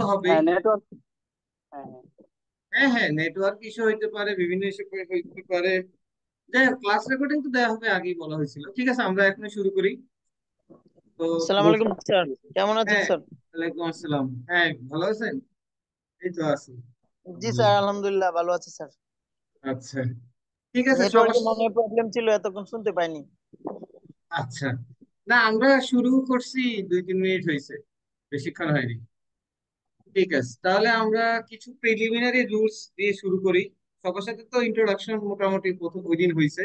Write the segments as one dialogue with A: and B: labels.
A: হবেই।
B: হ্যাঁ, নেটওয়ার্ক। হ্যাঁ, হ্যাঁ।
A: হ্যাঁ হ্যাঁ, নেটওয়ার্ক ইস্যু হইতে পারে, বিভিন্ন ইস্যু হইতে পারে। যাই হোক, ক্লাস রেকর্ডিং তো দেওয়া হবে, আগেই বলা হয়েছিল। ঠিক আছে, আমরা এখন শুরু করি। তো
C: আসসালামু আলাইকুম স্যার, কেমন আছেন
A: হ্যাঁ,
C: স্যার?
A: ওয়ালাইকুম আসসালাম। হ্যাঁ, ভালো আছেন? এই তো আছি।
C: জি
A: হুম,
C: স্যার, আলহামদুলিল্লাহ ভালো আছে স্যার।
A: আচ্ছা, ঠিক আছে,
C: নেটওয়ার্কে মনে হয় প্রবলেম ছিল, এতক্ষণ শুনতে পাইনি।
A: আচ্ছা, না আমরা শুরু করছি 2-3 মিনিট হয়েছে, বেশিক্ষণ হয়নি। ঠিক আছে, তাহলে আমরা কিছু প্রিলিমিনারি রুলস দিয়ে শুরু করি। সবার সাথে তো ইন্ট্রোডাকশন মোটামুটি প্রথম ওই দিন হয়েছে।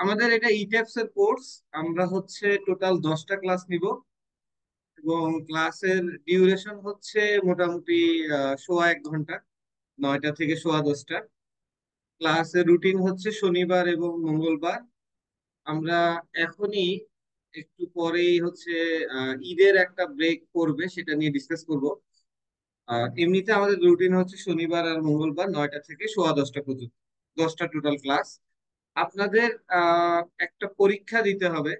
A: আমাদের এটা ইট্যাপস এর কোর্স। আমরা হচ্ছে টোটাল 10টা ক্লাস নিব, এবং ক্লাসের ডিউরেশন হচ্ছে মোটামুটি সোয়া 1 ঘন্টা, 9টা থেকে সোয়া 10টা। ক্লাসের রুটিন হচ্ছে শনিবার এবং মঙ্গলবার। আমরা এখনই একটু পরেই হচ্ছে ঈদের একটা ব্রেক করবে, সেটা নিয়ে ডিসকাস করব। আর এমনিতে আমাদের রুটিন হচ্ছে শনিবার আর মঙ্গলবার 9টা থেকে সোয়া 10টা পর্যন্ত, 10টা টোটাল ক্লাস। আপনাদের একটা পরীক্ষা দিতে হবে।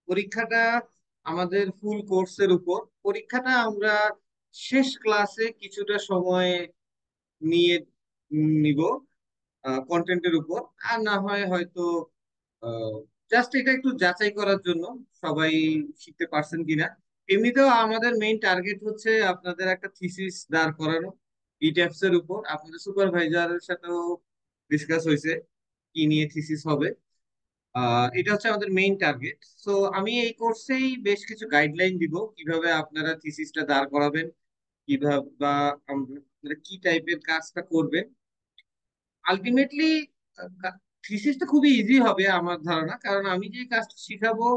A: পরীক্ষাটা আমাদের ফুল কোর্সের উপর। পরীক্ষাটা আমরা শেষ ক্লাসে কিছুটা সময় নিয়ে নিব কন্টেন্টের উপর। আর না হয় হয়তো জাস্ট এটা একটু যাচাই করার জন্য সবাই শিখতে পারছেন কিনা। এমনিতেও আমাদের মেইন টার্গেট হচ্ছে আপনাদের একটা থিসিস দাঁড় করানো ইট্যাপস এর উপর। আপনাদের সুপারভাইজারের সাথেও ডিসকাস হয়েছে কি নিয়ে থিসিস হবে। এটা হচ্ছে আমাদের মেইন টার্গেট। সো আমি এই কোর্সেই বেশ কিছু গাইডলাইন দিব কিভাবে আপনারা থিসিসটা দাঁড় করাবেন, কিভাবে বা আপনারা কি টাইপের কাজটা করবেন। আলটিমেটলি থিসিসটা খুবই ইজি হবে আমার ধারণা, কারণ আমি যে কাজটা শিখাবো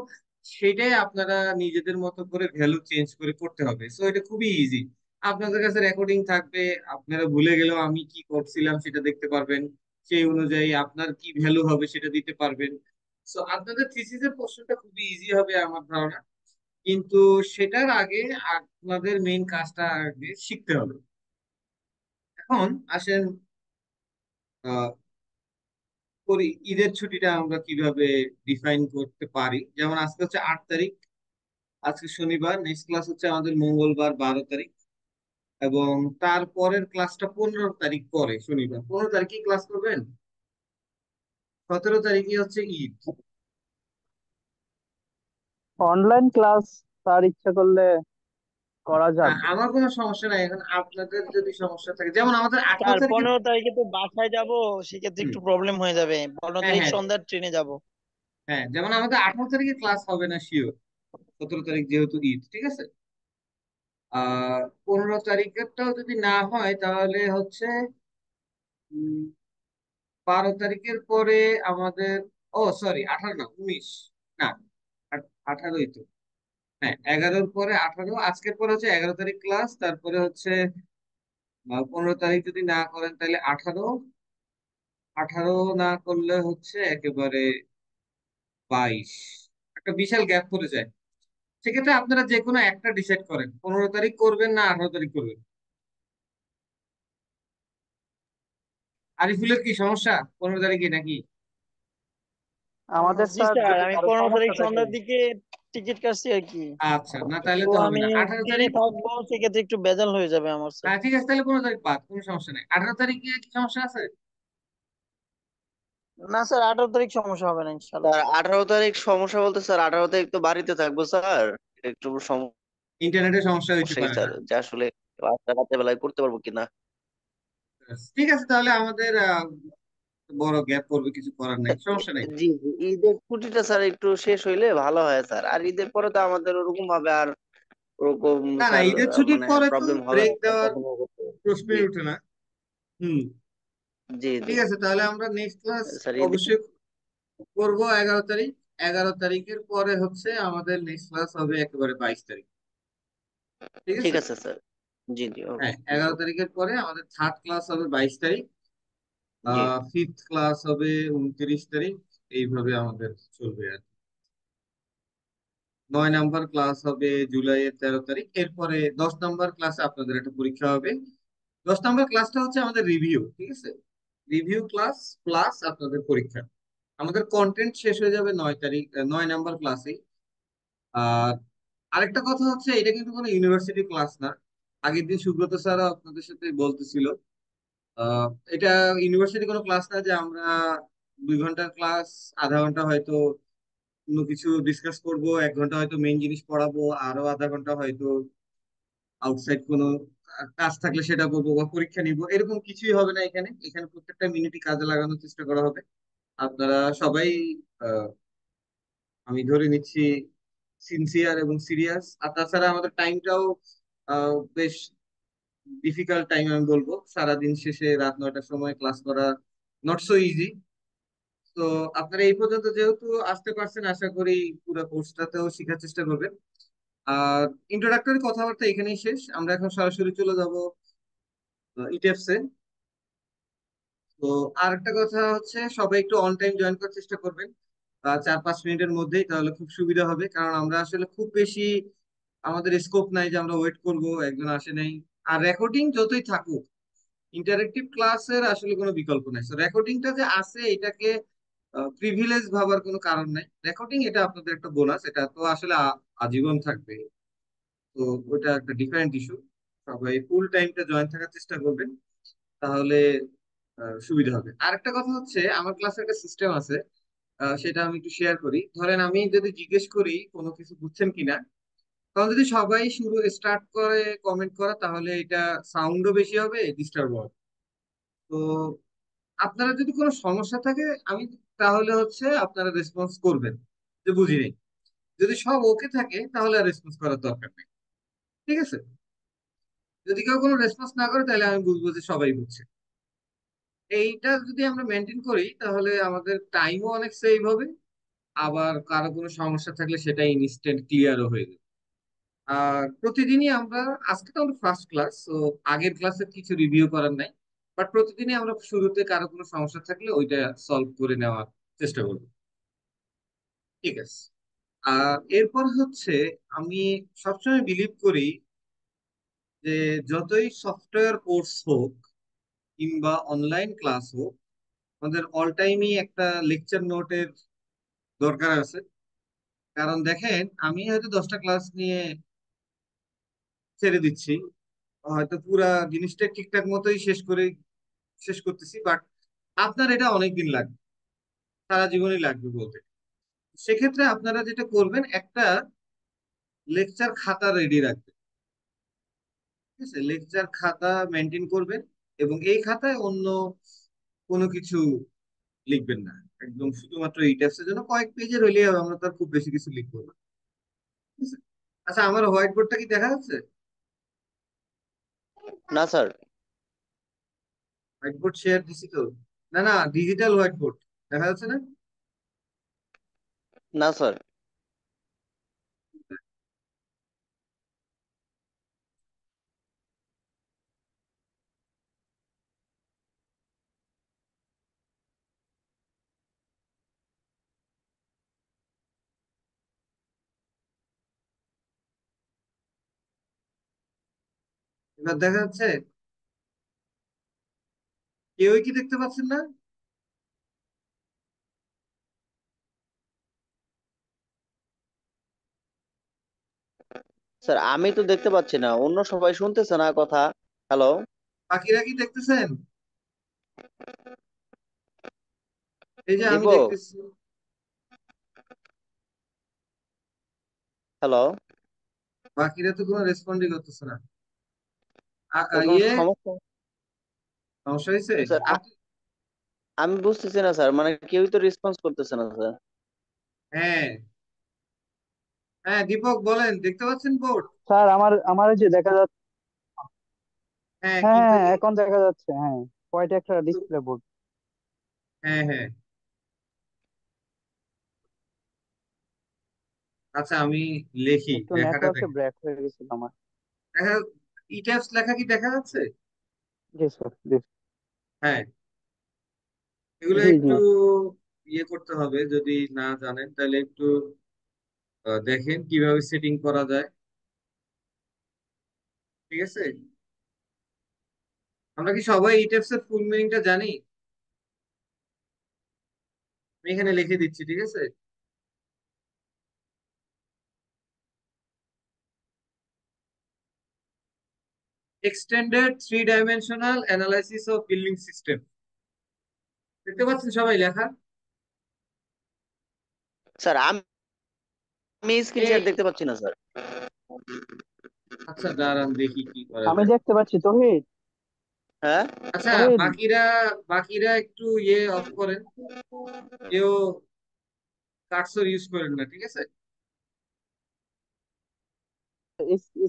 A: সেটাই আপনারা নিজেদের মতো করে ভ্যালু চেঞ্জ করে করতে হবে। সো এটা খুবই ইজি। আপনাদের কাছে রেকর্ডিং থাকবে, আপনারা ভুলে গেলেও আমি কি করছিলাম সেটা দেখতে পারবেন। সেই অনুযায়ী আপনার কি ভ্যালু হবে সেটা দিতে পারবেন। সো আপনাদের থিসিসের প্রশ্নটা খুবই ইজি হবে আমার ধারণা। কিন্তু সেটার আগে আপনাদের মেইন কাজটা আগে শিখতে হবে। এখন আসেন, করি ঈদের ছুটিটা আমরা কিভাবে ডিফাইন করতে পারি। যেমন আজকে হচ্ছে 8 তারিখ, আজকে শনিবার, নেক্সট ক্লাস হচ্ছে আমাদের মঙ্গলবার 12 তারিখ, এবং তারপরের ক্লাসটা 15 তারিখ পরে, শনিবার 15 তারিখে ক্লাস করবেন। 17 তারিখে হচ্ছে ঈদ।
B: অনলাইন ক্লাস তার ইচ্ছা করলে করা যাবে।
A: আমার কোনো সমস্যা নাই। এখন আপনাদের যদি সমস্যা থাকে, যেমন আমাদের আঠারো
C: স্যার
A: তারিখে
C: 15 তারিখে তো বাসায় যাব, সেক্ষেত্রে
A: হুম,
C: একটু প্রবলেম হয়ে যাবে। পনেরো
A: হ্যাঁ
C: তারিখ
A: হ্যাঁ
C: সন্ধ্যার ট্রেনে যাব।
A: হ্যাঁ, যেমন আমাদের 18 তারিখে ক্লাস হবে না শিওর, 17 তারিখ যেহেতু ঈদ। ঠিক আছে, 15 তারিখেরটাও যদি না হয় তাহলে হচ্ছে 12 তারিখের পরে আমাদের, ও সরি, 18 না, 19, না 18ই তো। হ্যাঁ, 11-র পরে 18, আজকের পরে হচ্ছে 11 তারিখ ক্লাস, তারপরে হচ্ছে 15 তারিখ যদি না করেন তাহলে 18, 18 না করলে হচ্ছে একেবারে 22। একটা বিশাল গ্যাপ পড়ে যায়। সেক্ষেত্রে আপনারা যে কোনো একটা ডিসাইড করেন, 15 তারিখ করবেন না 18 তারিখ করবেন। আরিফুলের কি সমস্যা 15 তারিখে নাকি?
B: আমাদের
C: জি
B: স্যার
C: স্যার,
B: যদি
C: আমি
B: কারো
C: 15 তারিখ
B: সমস্যা থাকে।
C: সন্ধ্যার দিকে টিকিট কাটছি আর কি।
A: আচ্ছা, না তাহলে
C: তো
A: তো হবে
C: আমি
A: না 18 তারিখ।
C: ট্রেনে থাকবো, সেক্ষেত্রে একটু ভেজাল হয়ে যাবে আমার স্যার।
A: হ্যাঁ ঠিক আছে, তাহলে 15 তারিখ বাদ, কোনো সমস্যা নেই। 18 তারিখে কি সমস্যা আছে?
C: না স্যার, 18 তারিখ সমস্যা হবে না ইনশাল্লাহ।
D: স্যার 18 তারিখ সমস্যা বলতে স্যার 18 তারিখ তো বাড়িতে থাকবো স্যার। একটু
A: ইন্টারনেটের সমস্যা হইতে
D: সমস্যাই
A: পারে
D: স্যার,
A: না?
D: যে আসলে ক্লাসটা রাতের বেলায় করতে পারবো কিনা।
A: ঠিক আছে, তাহলে আমাদের বড় গ্যাপ পড়বে, কিছু করার নাই, সমস্যা নাই।
D: জি জি, ঈদের ছুটিটা স্যার একটু শেষ হইলে ভালো হয় স্যার। আর ঈদের পরে তো আমাদের ওরকম ভাবে আর ওরকম
A: না না,
D: স্যার
A: ঈদের ছুটির
D: মানে
A: পরে তো
D: প্রবলেম হবে
A: ব্রেক
D: না স্যার
A: দেওয়ার
D: কখনো করতে। জি
A: প্রশ্নই ওঠে না। হুম,
D: জি জি
A: ঠিক আছে, তাহলে আমরা নেক্সট ক্লাস
D: স্যার ঈদের।
A: অবশ্যই করবো 11 তারিখ। 11 তারিখের পরে হচ্ছে আমাদের নেক্সট ক্লাস হবে একেবারে 22 তারিখ। ঠিক
D: ঠিক
A: আছে,
D: আছে স্যার। জি জি ওকে।
A: হ্যাঁ, 11 তারিখের পরে আমাদের থার্ড ক্লাস হবে 22 তারিখ।
D: জি
A: ফিফথ ক্লাস হবে 29 তারিখ। এইভাবে আমাদের চলবে আর কি। 9 নাম্বার ক্লাস হবে জুলাইয়ের 13 তারিখ। এরপরে 10 নাম্বার ক্লাসে আপনাদের একটা পরীক্ষা হবে। 10 নাম্বার ক্লাসটা হচ্ছে আমাদের রিভিউ। ঠিক আছে, রিভিউ ক্লাস প্লাস আপনাদের পরীক্ষা। আমাদের কন্টেন্ট শেষ হয়ে যাবে 9 তারিখ, 9 নাম্বার ক্লাসে। আর আরেকটা কথা হচ্ছে, এটা কিন্তু কোনো ইউনিভার্সিটি ক্লাস না। আগের দিন সুব্রত স্যার আপনাদের সাথে বলতেছিল আহ, এটা ইউনিভার্সিটি কোনো ক্লাস না যে আমরা 2 ঘন্টার ক্লাস, আধা ঘন্টা হয়তো অন্য কিছু ডিসকাস করব, 1 ঘন্টা হয়তো মেইন জিনিস পড়াবো, আরো আধা ঘন্টা হয়তো আউটসাইড কোনো কাজ থাকলে সেটা করবো বা পরীক্ষা নিব, এরকম কিছুই হবে না। এখানে এখানে প্রত্যেকটা মিনিটই কাজে লাগানোর চেষ্টা করা হবে। আপনারা সবাই আহ, আমি ধরে নিচ্ছি সিনসিয়ার এবং সিরিয়াস। আর তাছাড়া আমাদের টাইমটাও বেশ ডিফিকাল্ট টাইম আমি বলবো। সারাদিন শেষে রাত 9টার সময় ক্লাস করা নট সো ইজি। তো আপনারা এই পর্যন্ত যেহেতু আসতে পারছেন, আশা করি পুরো কোর্সটাতেও শেখার চেষ্টা করবেন। আর ইন্ট্রোডাক্টরি কথাবার্তা এখানেই শেষ, আমরা এখন সরাসরি চলে যাব ইটেপসে। তো আরেকটা কথা হচ্ছে, সবাই একটু অন টাইম জয়েন করার চেষ্টা করবেন 4-5 মিনিটের মধ্যেই, তাহলে খুব সুবিধা হবে। কারণ আমরা আসলে খুব বেশি আমাদের স্কোপ নাই যে আমরা ওয়েট করব, একজন আসে নাই। আর রেকর্ডিং যতই থাকুক, ইন্টারেক্টিভ ক্লাসের আসলে কোনো বিকল্প নাই। তো রেকর্ডিংটা যে আছে এটাকে প্রিভিলেজ ভাবার কোনো কারণ নাই। রেকর্ডিং এটা আপনাদের একটা বোনাস, এটা তো আসলে আজীবন থাকবে। তো ওটা একটা ডিফারেন্ট ইস্যু। সবাই ফুল টাইমটা জয়েন থাকার চেষ্টা করবেন, তাহলে সুবিধা হবে। আরেকটা কথা হচ্ছে, আমার ক্লাসে একটা সিস্টেম আছে, সেটা আমি একটু শেয়ার করি। ধরেন আমি যদি জিজ্ঞেস করি কোনো কিছু বুঝছেন কিনা, তখন যদি সবাই শুরু স্টার্ট করে কমেন্ট করা, তাহলে এটা সাউন্ডও বেশি হবে, ডিস্টার্ব হবে। তো আপনারা যদি কোনো সমস্যা থাকে, আমি তাহলে হচ্ছে আপনারা রেসপন্স করবেন যে বুঝি নেই। যদি সব ওকে থাকে তাহলে আর রেসপন্স করার দরকার নেই, ঠিক আছে? যদি কেউ কোনো রেসপন্স না করে তাহলে আমি বুঝবো যে সবাই বুঝছে। এইটা যদি আমরা মেনটেন করি তাহলে আমাদের টাইমও অনেক সেভ হবে। আবার কারো কোনো সমস্যা থাকলে সেটা ইনস্ট্যান্ট ক্লিয়ারও হয়ে যাবে। আর প্রতিদিনই আমরা, আজকে তো আমরা ফার্স্ট ক্লাস, তো আগের ক্লাসের কিছু রিভিউ করার নাই। বাট প্রতিদিনই আমরা শুরুতে কারো কোনো সমস্যা থাকলে ওইটা সলভ করে নেওয়ার চেষ্টা করবো, ঠিক আছে? আর এরপর হচ্ছে, আমি সবসময় বিলিভ করি যে যতই সফটওয়্যার কোর্স হোক কিংবা অনলাইন ক্লাস হোক, আমাদের অল টাইমই একটা লেকচার নোটের দরকার আছে। কারণ দেখেন, আমি হয়তো 10টা ক্লাস নিয়ে ছেড়ে দিচ্ছি, হয়তো পুরা জিনিসটা ঠিকঠাক মতোই শেষ করতেছি, বাট আপনার এটা অনেক দিন লাগবে, সারা জীবনই লাগবে বলতে। সেক্ষেত্রে আপনারা যেটা করবেন, একটা লেকচার খাতা রেডি রাখবেন, ঠিক আছে? লেকচার খাতা মেনটেন করবেন, এবং এই খাতায় অন্য কোনো কিছু লিখবেন না। একদম শুধুমাত্র এই টেস্টের জন্য কয়েক পেজের হইলেই হবে, আমরা তো আর খুব বেশি কিছু লিখবো না, ঠিক আছে? আচ্ছা, আমার হোয়াইট বোর্ডটা কি দেখা যাচ্ছে?
D: না স্যার।
A: হোয়াইট বোর্ড শেয়ার দিছি তো? না না, ডিজিটাল হোয়াইট বোর্ড দেখা যাচ্ছে না?
D: না স্যার।
A: এবার দেখা যাচ্ছে? কেউই কি দেখতে পাচ্ছেন না?
D: স্যার আমি তো দেখতে পাচ্ছি না, অন্য সবাই শুনতেছে না কথা। হ্যালো।
A: বাকিরা কি দেখতেছেন? এই যে আমি
D: দীপক।
A: দেখতেছি।
D: হ্যালো।
A: বাকিরা তো কোনো রেসপন্ডই করতেছে না।
D: কোনো
A: ইয়ে,
D: সমস্যা?
A: সমস্যা হয়েছে?
D: স্যার
A: আপনি,
D: আমি বুঝতেছি না স্যার, মানে কেউই তো রেসপন্স করতেছে না স্যার।
A: হ্যাঁ হ্যাঁ, দীপক বলেন, দেখতে পাচ্ছেন বোর্ড?
B: স্যার আমার আমার এই যে দেখা যাচ্ছে।
A: হ্যাঁ,
B: হ্যাঁ
A: কিন্তু
B: হ্যাঁ এখন দেখা যাচ্ছে, হ্যাঁ। কয়টা একটা ডিসপ্লে বোর্ড।
A: হ্যাঁ হ্যাঁ, আচ্ছা আমি লেখি,
B: একটু
A: লেখাটা
B: নেটওয়ার্কে
A: দেখেন।
B: ব্রেক হয়ে গেছিল আমার।
A: দেখা, ইটাপস লেখা কি দেখা যাচ্ছে?
B: জি স্যার, জি।
A: হ্যাঁ, এগুলো
B: জি জি।
A: একটু ইয়ে করতে হবে, যদি না জানেন তাহলে একটু দেখেন কিভাবে সেটিং করা যায়, ঠিক আছে? আমরা কি সবাই ইটাপস এর ফুল মিনিংটা জানি? আমি এখানে লিখে দিচ্ছি, ঠিক আছে? Extended three dimensional analysis of building system. দেখতে পাচ্ছেন সবাই লেখা?
D: স্যার আমি স্ক্রিন
A: এই
D: শেয়ার দেখতে পাচ্ছি না স্যার।
A: আচ্ছা, দাঁড়ান দেখি কি করা
B: আমি
A: যায়।
B: দেখতে পাচ্ছি তহিদ।
D: হ্যাঁ,
A: আচ্ছা,
B: তহিদ,
A: বাকিরা বাকিরা একটু ইয়ে অফ করেন, কেউ কার্সর ইউজ করেন না, ঠিক আছে?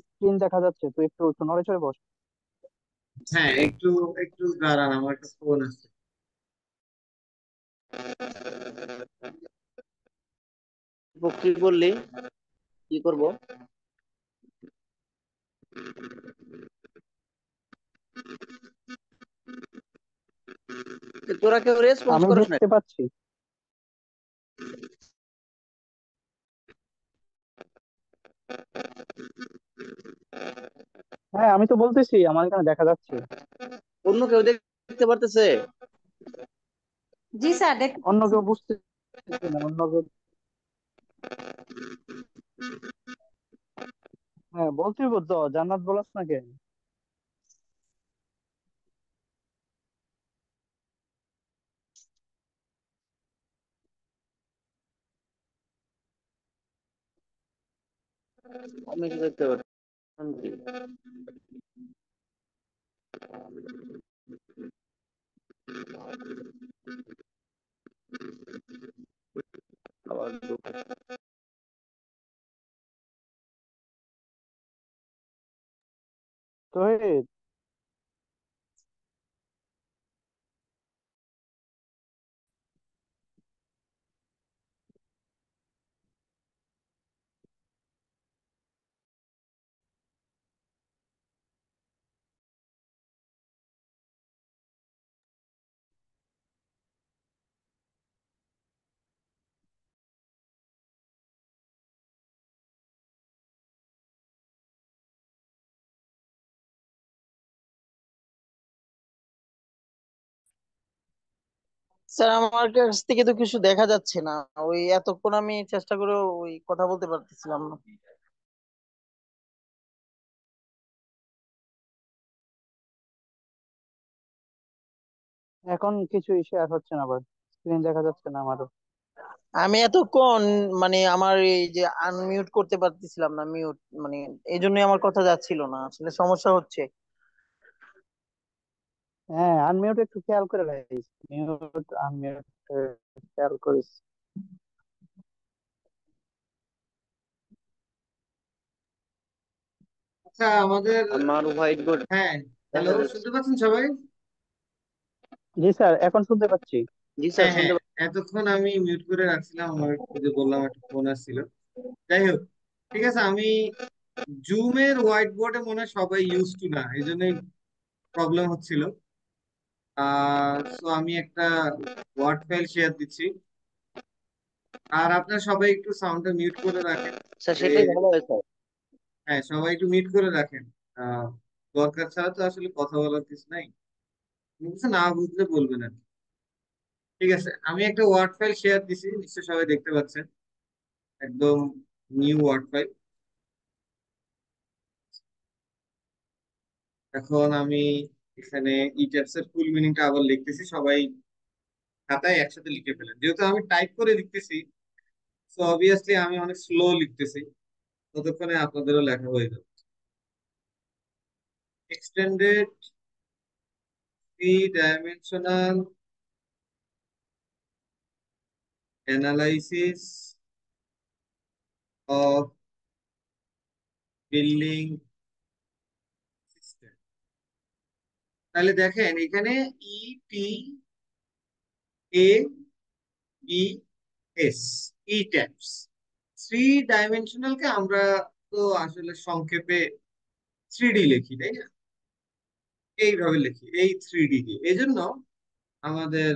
B: স্ক্রিন দেখা যাচ্ছে, তুই একটু নড়ে চড়ে বস।
A: হ্যাঁ, একটু একটু দাঁড়ান, আমার একটা ফোন আছে।
D: কি বললি, কি করব? তোরা কেউ রেসপন্স
B: আমি
D: করিস না?
B: দেখতে পাচ্ছি। হ্যাঁ, আমি তো বলতেছি আমার এখানে দেখা যাচ্ছে।
D: অন্য কেউ দেখতে পারতেছে?
E: জি স্যার,
B: অন্য
E: দেখতেছি।
B: কেউ বুঝতেছি না, অন্য কেউ। হ্যাঁ, বলতেই বলতো জান্নাত বলাস না কেন?
D: আমি কি দেখতে পাচ্ছি? আবার
B: তহিদ,
C: স্যার আমার কাছ থেকে তো কিছু দেখা যাচ্ছে না। ওই এতক্ষণ আমি চেষ্টা করে ওই কথা বলতে পারতেছিলাম না।
B: এখন কিছু শেয়ার হচ্ছে না, আবার স্ক্রিন দেখা যাচ্ছে না আমারও।
C: আমি এতক্ষণ মানে আমার এই যে আনমিউট করতে পারতেছিলাম না, মিউট মানে এই জন্যই আমার কথা যাচ্ছিল না, আসলে সমস্যা হচ্ছে।
B: হ্যাঁ, আনমিউট একটু খেয়াল করে রাখিস, মিউট আনমিউট খেয়াল করিস।
A: আচ্ছা, আমাদের,
D: আমার হোয়াইট বোর্ড
A: হ্যাঁ, হ্যালো,
D: দেখা যাচ্ছে।
A: শুনতে পাচ্ছেন সবাই?
B: জি স্যার, এখন শুনতে পাচ্ছি।
D: জি স্যার,
A: হ্যাঁ হ্যাঁ,
D: শুনতে পাচ্ছি।
A: এতক্ষণ আমি মিউট করে রাখছিলাম, আমার ওই যে বললাম একটা ফোন আসছিল। যাই হোক, ঠিক আছে। আমি জুমের হোয়াইট বোর্ডে মনে হয় সবাই ইউজ টু না, এই জন্যই প্রবলেম হচ্ছিল। সো আমি একটা ওয়ার্ড ফাইল শেয়ার দিচ্ছি, আর আপনারা সবাই একটু সাউন্ডটা মিউট করে রাখেন।
D: স্যার
A: যে,
D: সেটাই ভালো হয় স্যার।
A: হ্যাঁ, সবাই একটু মিউট করে রাখেন। আহ দরকার ছাড়া তো আসলে কথা বলার কিছু নাই, কিছু না বুঝলে বলবেন আর কি। ঠিক আছে, আমি একটা ওয়ার্ড ফাইল শেয়ার দিছি, নিশ্চয়ই সবাই দেখতে পাচ্ছেন। একদম নিউ ওয়ার্ড ফাইল। এখন আমি এখানে ই ট্যাবস এর ফুল মিনিংটা আবার লিখতেছি, সবাই খাতায় একসাথে লিখে ফেলেন, যেহেতু আমি টাইপ করে লিখতেছি। তো অবভিয়াসলি আমি অনেক স্লো লিখতেছি, ততক্ষণে আপনাদেরও লেখা হয়ে যাবে। Extended three dimensional analysis of building system. তাহলে দেখেন এখানে ই টি A B S, E tabs. Three ডাইমেনশনালকে আমরা তো আসলে সংক্ষেপে থ্রি ডি লিখি, তাই না? এইভাবে লিখি, এই থ্রি ডি দিয়ে। এই জন্য আমাদের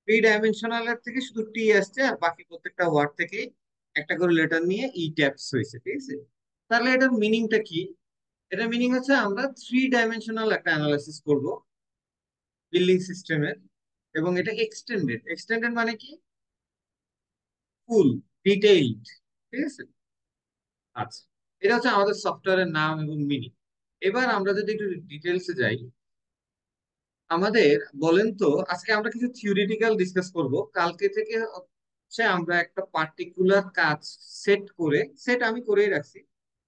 A: থ্রি ডাইমেনশনাল এর থেকে শুধু টি আসছে, আর বাকি প্রত্যেকটা ওয়ার্ড থেকে একটা করে লেটার নিয়ে ই ট্যাবস হয়েছে, ঠিক আছে? তাহলে এটার মিনিংটা কি? এটার মিনিং হচ্ছে আমরা থ্রি ডাইমেনশনাল একটা অ্যানালাইসিস করব বিল্ডিং সিস্টেমের, এবং এটা এক্সটেন্ডেড। এক্সটেন্ডেড মানে কি? ফুল, ডিটেইলড, ঠিক আছে? আচ্ছা, এটা হচ্ছে আমাদের সফটওয়্যারের নাম এবং মিনিং। এবার আমরা যদি একটু ডিটেলসে যাই, আমাদের বলেন তো আজকে আমরা কিছু থিওরিটিক্যাল ডিসকাস করব। কালকে থেকে হচ্ছে আমরা একটা পার্টিকুলার কাজ সেট আমি করেই রাখছি,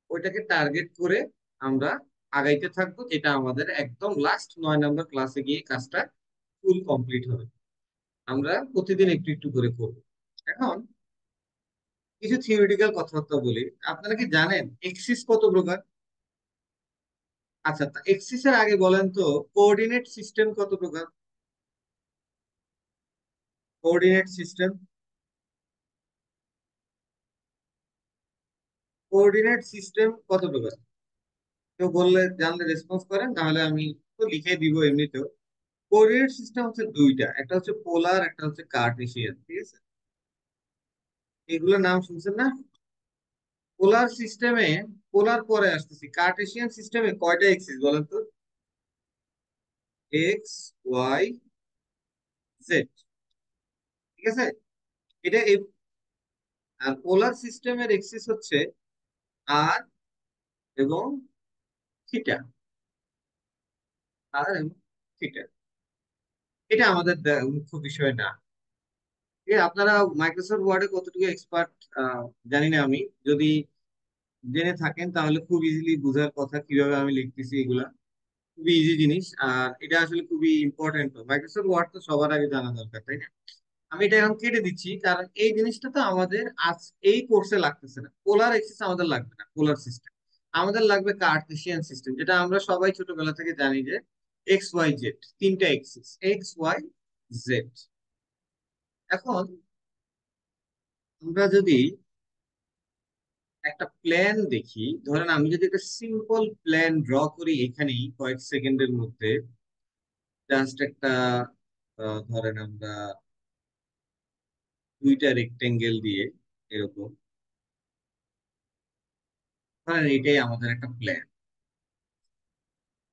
A: ওইটাকে টার্গেট করে আমরা আগাইতে থাকবো, যেটা আমাদের একদম লাস্ট 9 নম্বর ক্লাসে গিয়ে কাজটা ফুল কমপ্লিট হবে। আমরা প্রতিদিন একটু একটু করে করব। এখন কিছু থিওরিটিক্যাল কথাবার্তা বলি। আপনারা কি জানেন এক্সিস কত প্রকার? আচ্ছা, এক্সিস এর আগে বলেন তো কোঅর্ডিনেট সিস্টেম কত প্রকার? কোঅর্ডিনেট সিস্টেম, কোঅর্ডিনেট সিস্টেম কত প্রকার? কেউ বললে জানলে রেসপন্স করেন, নাহলে আমি তো লিখে দিব এমনিতেও। কোঅর্ডিনেট সিস্টেম হচ্ছে দুইটা, একটা হচ্ছে পোলার, একটা হচ্ছে কার্টেসিয়ান, ঠিক আছে? এগুলোর নাম শুনছেন না? পোলার সিস্টেমে, পোলার পরে আসতেছি, কার্টেসিয়ান সিস্টেমে কয়টা এক্সিস বলেন তো? এক্স, ওয়াই, জেড, ঠিক আছে? এটা আর পোলার সিস্টেমের এক্সিস হচ্ছে আর এবং থিটা, আর এবং থিটা। এটা আমাদের মুখ্য বিষয় না। আপনারা মাইক্রোসফট ওয়ার্ডে কতটুকু এক্সপার্ট জানি না আমি। যদি জেনে থাকেন তাহলে খুব ইজিলি বোঝার কথা কিভাবে আমি লিখতেছি এগুলা। খুবই ইজি জিনিস, আর এটা আসলে খুবই ইম্পর্টেন্ট। মাইক্রোসফট ওয়ার্ড তো সবার আগে জানা দরকার, তাই না? আমি এটা এখন কেটে দিচ্ছি, কারণ এই জিনিসটা তো আমাদের আজ এই কোর্সে লাগতেছে না। পোলার এক্সিস আমাদের লাগবে না, পোলার সিস্টেম আমাদের লাগবে কার্টেসিয়ান সিস্টেম, যেটা আমরা সবাই ছোটবেলা থেকে জানি যে এক্স ওয়াই জেড, তিনটা এক্সিস, এক্স ওয়াই জেড। এখন আমরা যদি একটা প্ল্যান দেখি, ধরেন আমি যদি একটা সিম্পল প্ল্যান ড্র করি এখানেই কয়েক সেকেন্ডের মধ্যে, জাস্ট একটা ধরেন আমরা দুইটা রেক্টেঙ্গেল দিয়ে এরকম, ধরেন এটাই আমাদের একটা প্ল্যান।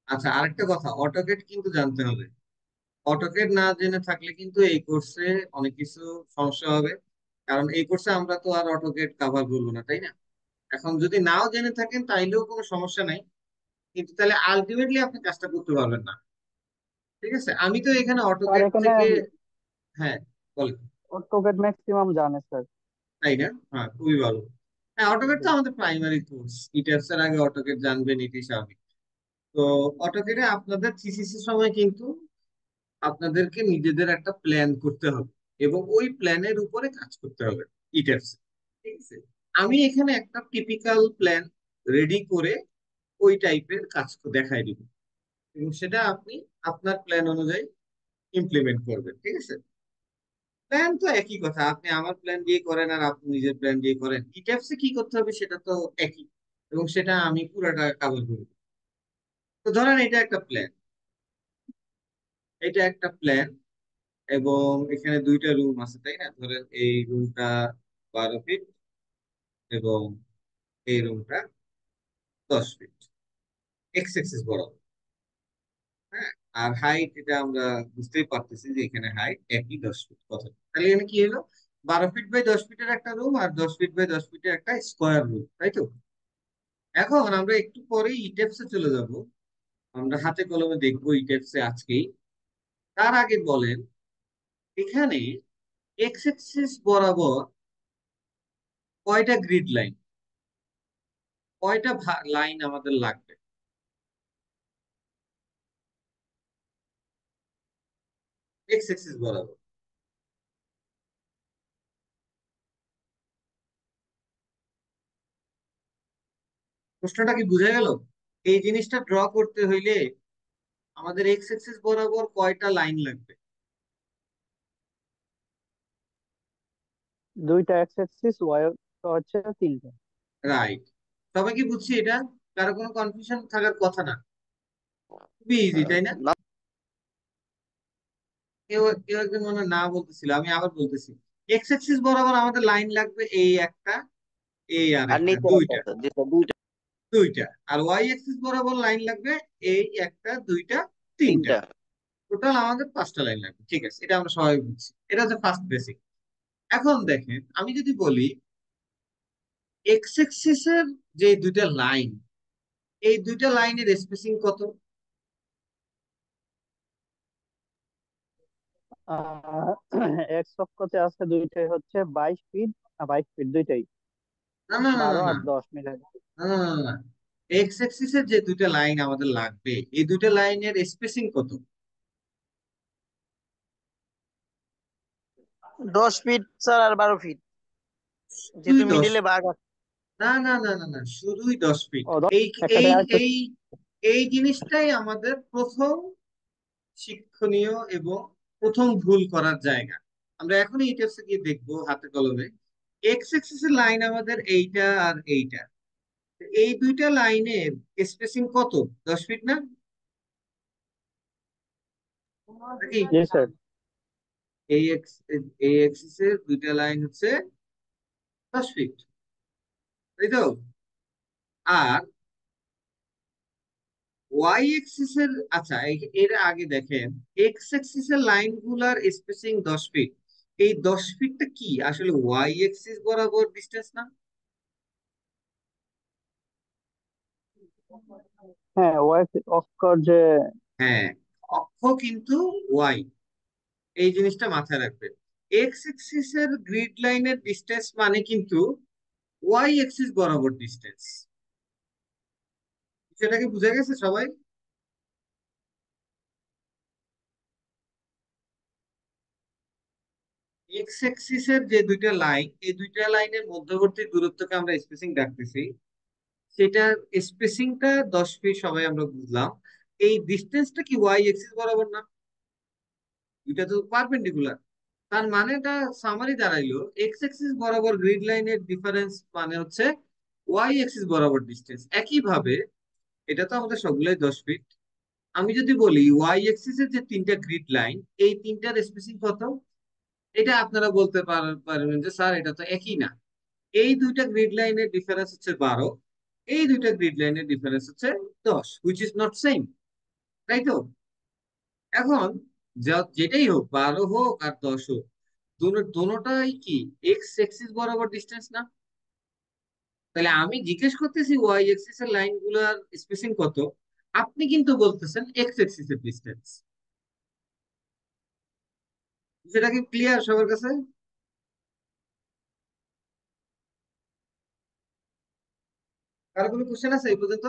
A: আচ্ছা, আরেকটা কথা, অটোকেড কিন্তু জানতে হবে। অটোকেড না জেনে থাকলে কিন্তু এই কোর্সে অনেক কিছু সমস্যা হবে, কারণ এই কোর্সে আমরা তো আর অটোকেড কাভার করবো না, তাই না? এখন যদি নাও জেনে থাকেন তাইলেও কোনো সমস্যা নাই, কিন্তু তাহলে আলটিমেটলি আপনি কাজটা করতে পারবেন না। ঠিক আছে, আমি তো এখানে
B: স্যার
A: অটোক্যাড
B: এখানে
A: থেকে, হ্যাঁ বলেন।
B: অটোক্যাড ম্যাক্সিমাম জানে স্যার।
A: তাই না? হ্যাঁ, খুবই ভালো। হ্যাঁ, অটোক্যাড
B: জি।
A: তো আমাদের প্রাইমারি কোর্স, ইটার্স এর আগে অটোক্যাড জানবেন, এটাই স্বাভাবিক। তো অটোক্যাডে আপনাদের থিসিসের সময় কিন্তু আপনাদেরকে নিজেদের একটা প্ল্যান করতে হবে এবং ওই প্ল্যানের উপরে কাজ করতে হবে ইটার্স, ঠিক আছে? আমি এখানে একটা টিপিক্যাল প্ল্যান রেডি করে ওই টাইপের কাজ দেখাই দিব, এবং সেটা আপনি আপনার প্ল্যান অনুযায়ী ইমপ্লিমেন্ট করবেন, ঠিক আছে? প্ল্যান তো একই কথা, আপনি আমার প্ল্যান দিয়ে করেন আর আপনি নিজের প্ল্যান দিয়ে করেন, ইটাপসে কি করতে হবে সেটা তো একই, এবং সেটা আমি পুরাটা কভার করব। তো ধরেন এটা একটা প্ল্যান, এটা একটা প্ল্যান, এবং এখানে দুইটা রুম আছে, তাই না? ধরেন এই রুমটা 12 ফিট এবং এই রুমটা 10 ফিট, এক্স এক্সিস বরাবর। হ্যাঁ, আর হাইট এটা আমরা বুঝতেই পারতেছি যে এখানে হাইট একই, 10 ফিট কথা। তাহলে এখানে কি হলো, 12 ফিট বাই 10 ফিটের একটা রুম আর 10 ফিট বাই 10 ফিটের একটা স্কোয়ার রুম, তাই তো? এখন আমরা একটু পরেই ইটেপসে চলে যাব, আমরা হাতে কলমে দেখবো ইটেপসে আজকেই। তার আগে বলেন, এখানে এক্স এক্সিস বরাবর কয়টা গ্রিড লাইন, কয়টা লাইন আমাদের লাগবে এক্স এক্সিস বরাবর? প্রশ্নটা কি বুঝা গেল? এই জিনিসটা ড্র করতে হইলে আমাদের এক্স এক্সিস বরাবর কয়টা লাইন লাগবে?
B: দুইটা এক্স অ্যাক্সিস, ওয়াই হচ্ছে তিনটা।
A: রাইট। সবাই কি বুঝছি এটা? কারো কোনো কনফিউশন থাকার কথা না, খুবই ইজি, তাই না?
D: না,
A: কেউ কেউ একজন মনে হয় না বলতেছিল, আমি আবার বলতেছি। এক্স এক্সিস বরাবর আমাদের লাইন লাগবে এই একটা, এই আর
D: আর
A: একটা,
D: নিচে একটা
A: দুইটা,
D: আছে, যেটা দুইটা
A: দুইটা। আর ওয়াই অ্যাক্সিস বরাবর লাইন লাগবে এই একটা, দুইটা, তিনটা।
D: তিনটা।
A: টোটাল আমাদের 5টা লাইন লাগবে, ঠিক আছে? এটা আমরা সবাই বুঝছি, এটা হচ্ছে ফার্স্ট বেসিক। এখন দেখেন, আমি যদি বলি এক্স এক্সিস এর যে দুইটা লাইন, এই দুইটা লাইনের স্পেসিং কত?
B: এক্স অক্ষতে আছে দুইটাই হচ্ছে 22 ফিট, 22 ফিট দুইটাই,
A: না না না না
B: 12 আর 10 মিলে।
A: না না না না, এক্স অ্যাক্সিসের যে দুইটা লাইন আমাদের লাগবে এই দুইটা লাইনের স্পেসিং কত?
C: 10 ফিট স্যার, আর 12 ফিট,
A: শুধুই
C: যেহেতু
A: 10?
C: মিডিলে বাঘ আছে।
A: না না না না না, শুধুই 10 ফিট।
B: ও 10,
A: এই
B: একসাথে
A: এই
B: আরেকটু।
A: এই এই জিনিসটাই আমাদের প্রথম শিক্ষণীয় এবং প্রথম ভুল করার জায়গা। আমরা এখনই এই টিপসে গিয়ে দেখবো হাতে কলমে। এক্স অ্যাক্সিস এর লাইন আমাদের এইটা আর এইটা, এই দুইটা লাইনের স্পেসিং কত? 10 ফিট না নাকি?
B: জি স্যার।
A: এই এক্স, এই অ্যাক্সিস এর দুইটা লাইন হচ্ছে 10 ফিট, তাই তো? আর ওয়াই এক্সিস এর, আচ্ছা এর আগে দেখেন, এক্স এক্সিস এর লাইন গুলার স্পেসিং 10 ফিট। এই 10 ফিটটা কি আসলে ওয়াই এক্সিস বরাবর ডিস্টেন্স না?
B: হ্যাঁ, ওয়াই অক্ষর যে।
A: হ্যাঁ, অক্ষ কিন্তু ওয়াই, এই জিনিসটা মাথায় রাখবেন। এক্স এক্সিস এর গ্রিড লাইনের ডিস্টেন্স মানে কিন্তু ওয়াই এক্সিস বরাবর ডিস্টেন্স। সেটা কি বুঝা গেছে সবাই? এক্স এক্সিস এর যে দুইটা লাইন, এই দুইটা লাইনের মধ্যবর্তী দূরত্বকে আমরা স্পেসিং ডাকতেছি, সেটার স্পেসিংটা 10 ফিট, সবাই আমরা বুঝলাম। এই ডিস্টেন্সটা কি ওয়াই এক্সিস বরাবর না? দুইটা তো পারপেন্ডিকুলার। তার মানেটা সামারি দাঁড়াইলো, এক্স এক্সিস বরাবর গ্রিড লাইনের ডিফারেন্স মানে হচ্ছে ওয়াই এক্সিস বরাবর ডিস্টেন্স। একইভাবে এটা তো আমাদের সবগুলাই 10 ফিট। আমি যদি বলি ওয়াই এক্সিস এর যে তিনটা গ্রিড লাইন, এই তিনটার স্পেসিং কত, এটা আপনারা বলতে পারবেন যে স্যার এটা তো একই না। এই দুইটা গ্রিড লাইনের ডিফারেন্স হচ্ছে 12, এই দুইটা গ্রিড লাইনের ডিফারেন্স হচ্ছে 10, হুইচ ইজ নট সেম, তাই তো? এখন যেটাই হোক, 12 হোক আর 10 হোক, দোনোটাই কি এক্স এক্সিস বরাবর ডিস্টেন্স না? তাহলে আমি জিজ্ঞেস করতেছি ওয়াই এক্সিস এর লাইন গুলার স্পেসিং কত, আপনি কিন্তু বলতেছেন এক্স এক্সিস এর ডিস্টেন্স। সেটা কি ক্লিয়ার সবার কাছে? কারো কোনো কোশ্চেন আছে এই পর্যন্ত?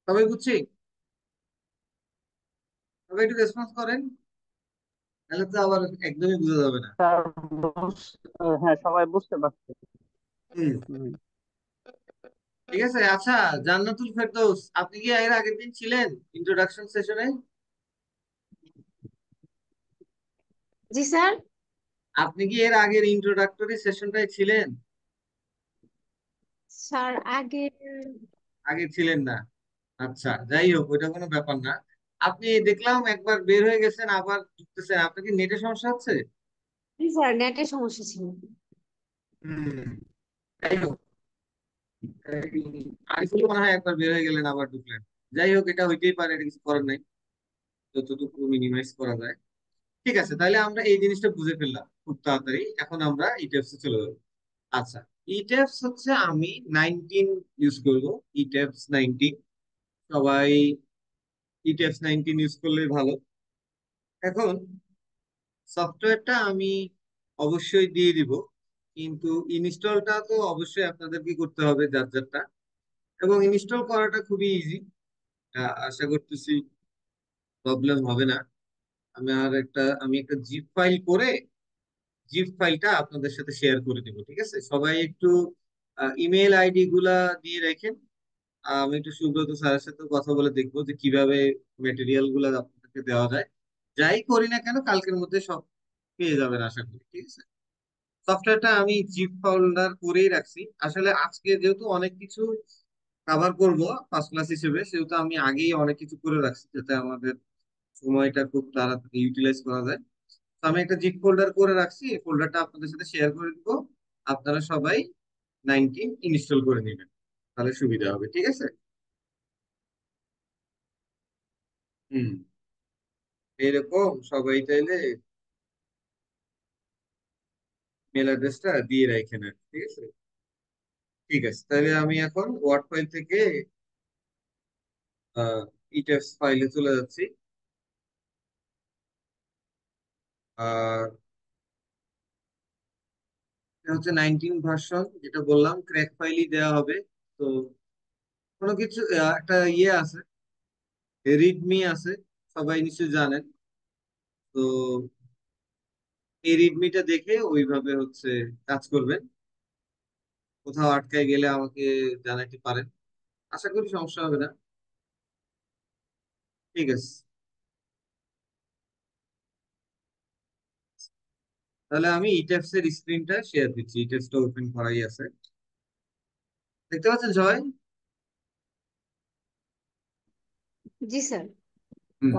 A: সবাই বুঝছি? সবাই একটু রেসপন্স করেন, তাহলে তো আবার একদমই বোঝা যাবে না।
B: স্যার হ্যাঁ, সবাই বুঝতে পারছে।
A: হুম,
B: হুম।
A: ঠিক আছে। আচ্ছা, জান্নাতুল ফেরদৌস, আপনি কি এর আগের দিন ছিলেন ইন্ট্রোডাকশন সেশনে?
E: জি স্যার।
A: আপনি কি এর আগের ইন্ট্রোডাক্টরি সেশনটায় ছিলেন?
E: স্যার আগে।
A: আগে ছিলেন না? আচ্ছা, যাই হোক, ওইটা কোনো ব্যাপার না। আপনি দেখলাম একবার বের হয়ে গেছেন, আবার ঢুকতেছেন, আপনার কি নেটের সমস্যা হচ্ছে?
E: জি স্যার, নেটের সমস্যা ছিল।
A: হুম, যাই হোক, আরিফুল মনে হয় একবার বের হয়ে গেলেন আবার ঢুকলেন। যাই হোক, এটা হইতেই পারে, এটা কিছু করার নাই, যতটুকু মিনিমাইজ করা যায়। ঠিক আছে, তাহলে আমরা এই জিনিসটা বুঝে ফেললাম খুব তাড়াতাড়ি। এখন আমরা ইটেপসে চলে যাবো। আচ্ছা, ইটেপস হচ্ছে আমি 19 ইউজ করবো, ইটেপস 19। সবাই ইটেপস 19 ইউজ করলে ভালো। এখন সফটওয়্যারটা আমি অবশ্যই দিয়ে দিব, কিন্তু ইনস্টলটা তো অবশ্যই আপনাদেরকে করতে হবে যার যারটা। এবং ইনস্টল করাটা খুবই ইজি, আশা করতেছি প্রবলেম হবে না। আমি একটা জিপ ফাইল করে জিপ ফাইলটা আপনাদের সাথে শেয়ার করে দিব, ঠিক আছে? সবাই একটু ইমেল আইডি গুলা দিয়ে রাখেন। আমি একটু সুব্রত স্যারের সাথে কথা বলে দেখবো যে কিভাবে মেটেরিয়াল গুলা আপনাদেরকে দেওয়া যায়। যাই করি না কেন, কালকের মধ্যে সব পেয়ে যাবেন আশা করি, ঠিক আছে? সফটওয়্যারটা আমি জিপ ফোল্ডার করেই রাখছি। আসলে আজকে যেহেতু অনেক কিছু কভার করব ফার্স্ট ক্লাস হিসেবে, সেহেতু আমি আগেই অনেক কিছু করে রাখছি যাতে আমাদের সময়টা খুব তাড়াতাড়ি ইউটিলাইজ করা যায়। তো আমি একটা জিপ ফোল্ডার করে রাখছি, এই ফোল্ডারটা আপনাদের সাথে শেয়ার করে দিব। আপনারা সবাই 19 ইনস্টল করে নেবেন, তাহলে সুবিধা হবে, ঠিক আছে? হুম, এরকম সবাই চাইলে মেল অ্যাড্রেসটা দিয়ে রাখেন আর কি, ঠিক আছে। ঠিক আছে, তাহলে আমি এখন ওয়ার্ড ফাইল থেকে ইটেক্স ফাইলে চলে যাচ্ছি। আর এটা হচ্ছে 19 ভার্সন, যেটা বললাম ক্র্যাক ফাইলই দেওয়া হবে। তো কোনো কিছু একটা ইয়ে আছে, রিডমি আছে, সবাই নিশ্চয়ই জানেন। তো এই রিডমিটা দেখে ওইভাবে হচ্ছে কাজ করবেন। কোথাও আটকায় গেলে আমাকে জানাতে পারেন, আশা করি সমস্যা হবে না। ঠিক আছে, তাহলে আমি ইটেপস এর স্ক্রিনটা শেয়ার দিচ্ছি, ইটেপসটা ওপেন করাই আছে, দেখতে পাচ্ছেন সবাই?
E: জি স্যার।
A: হুম।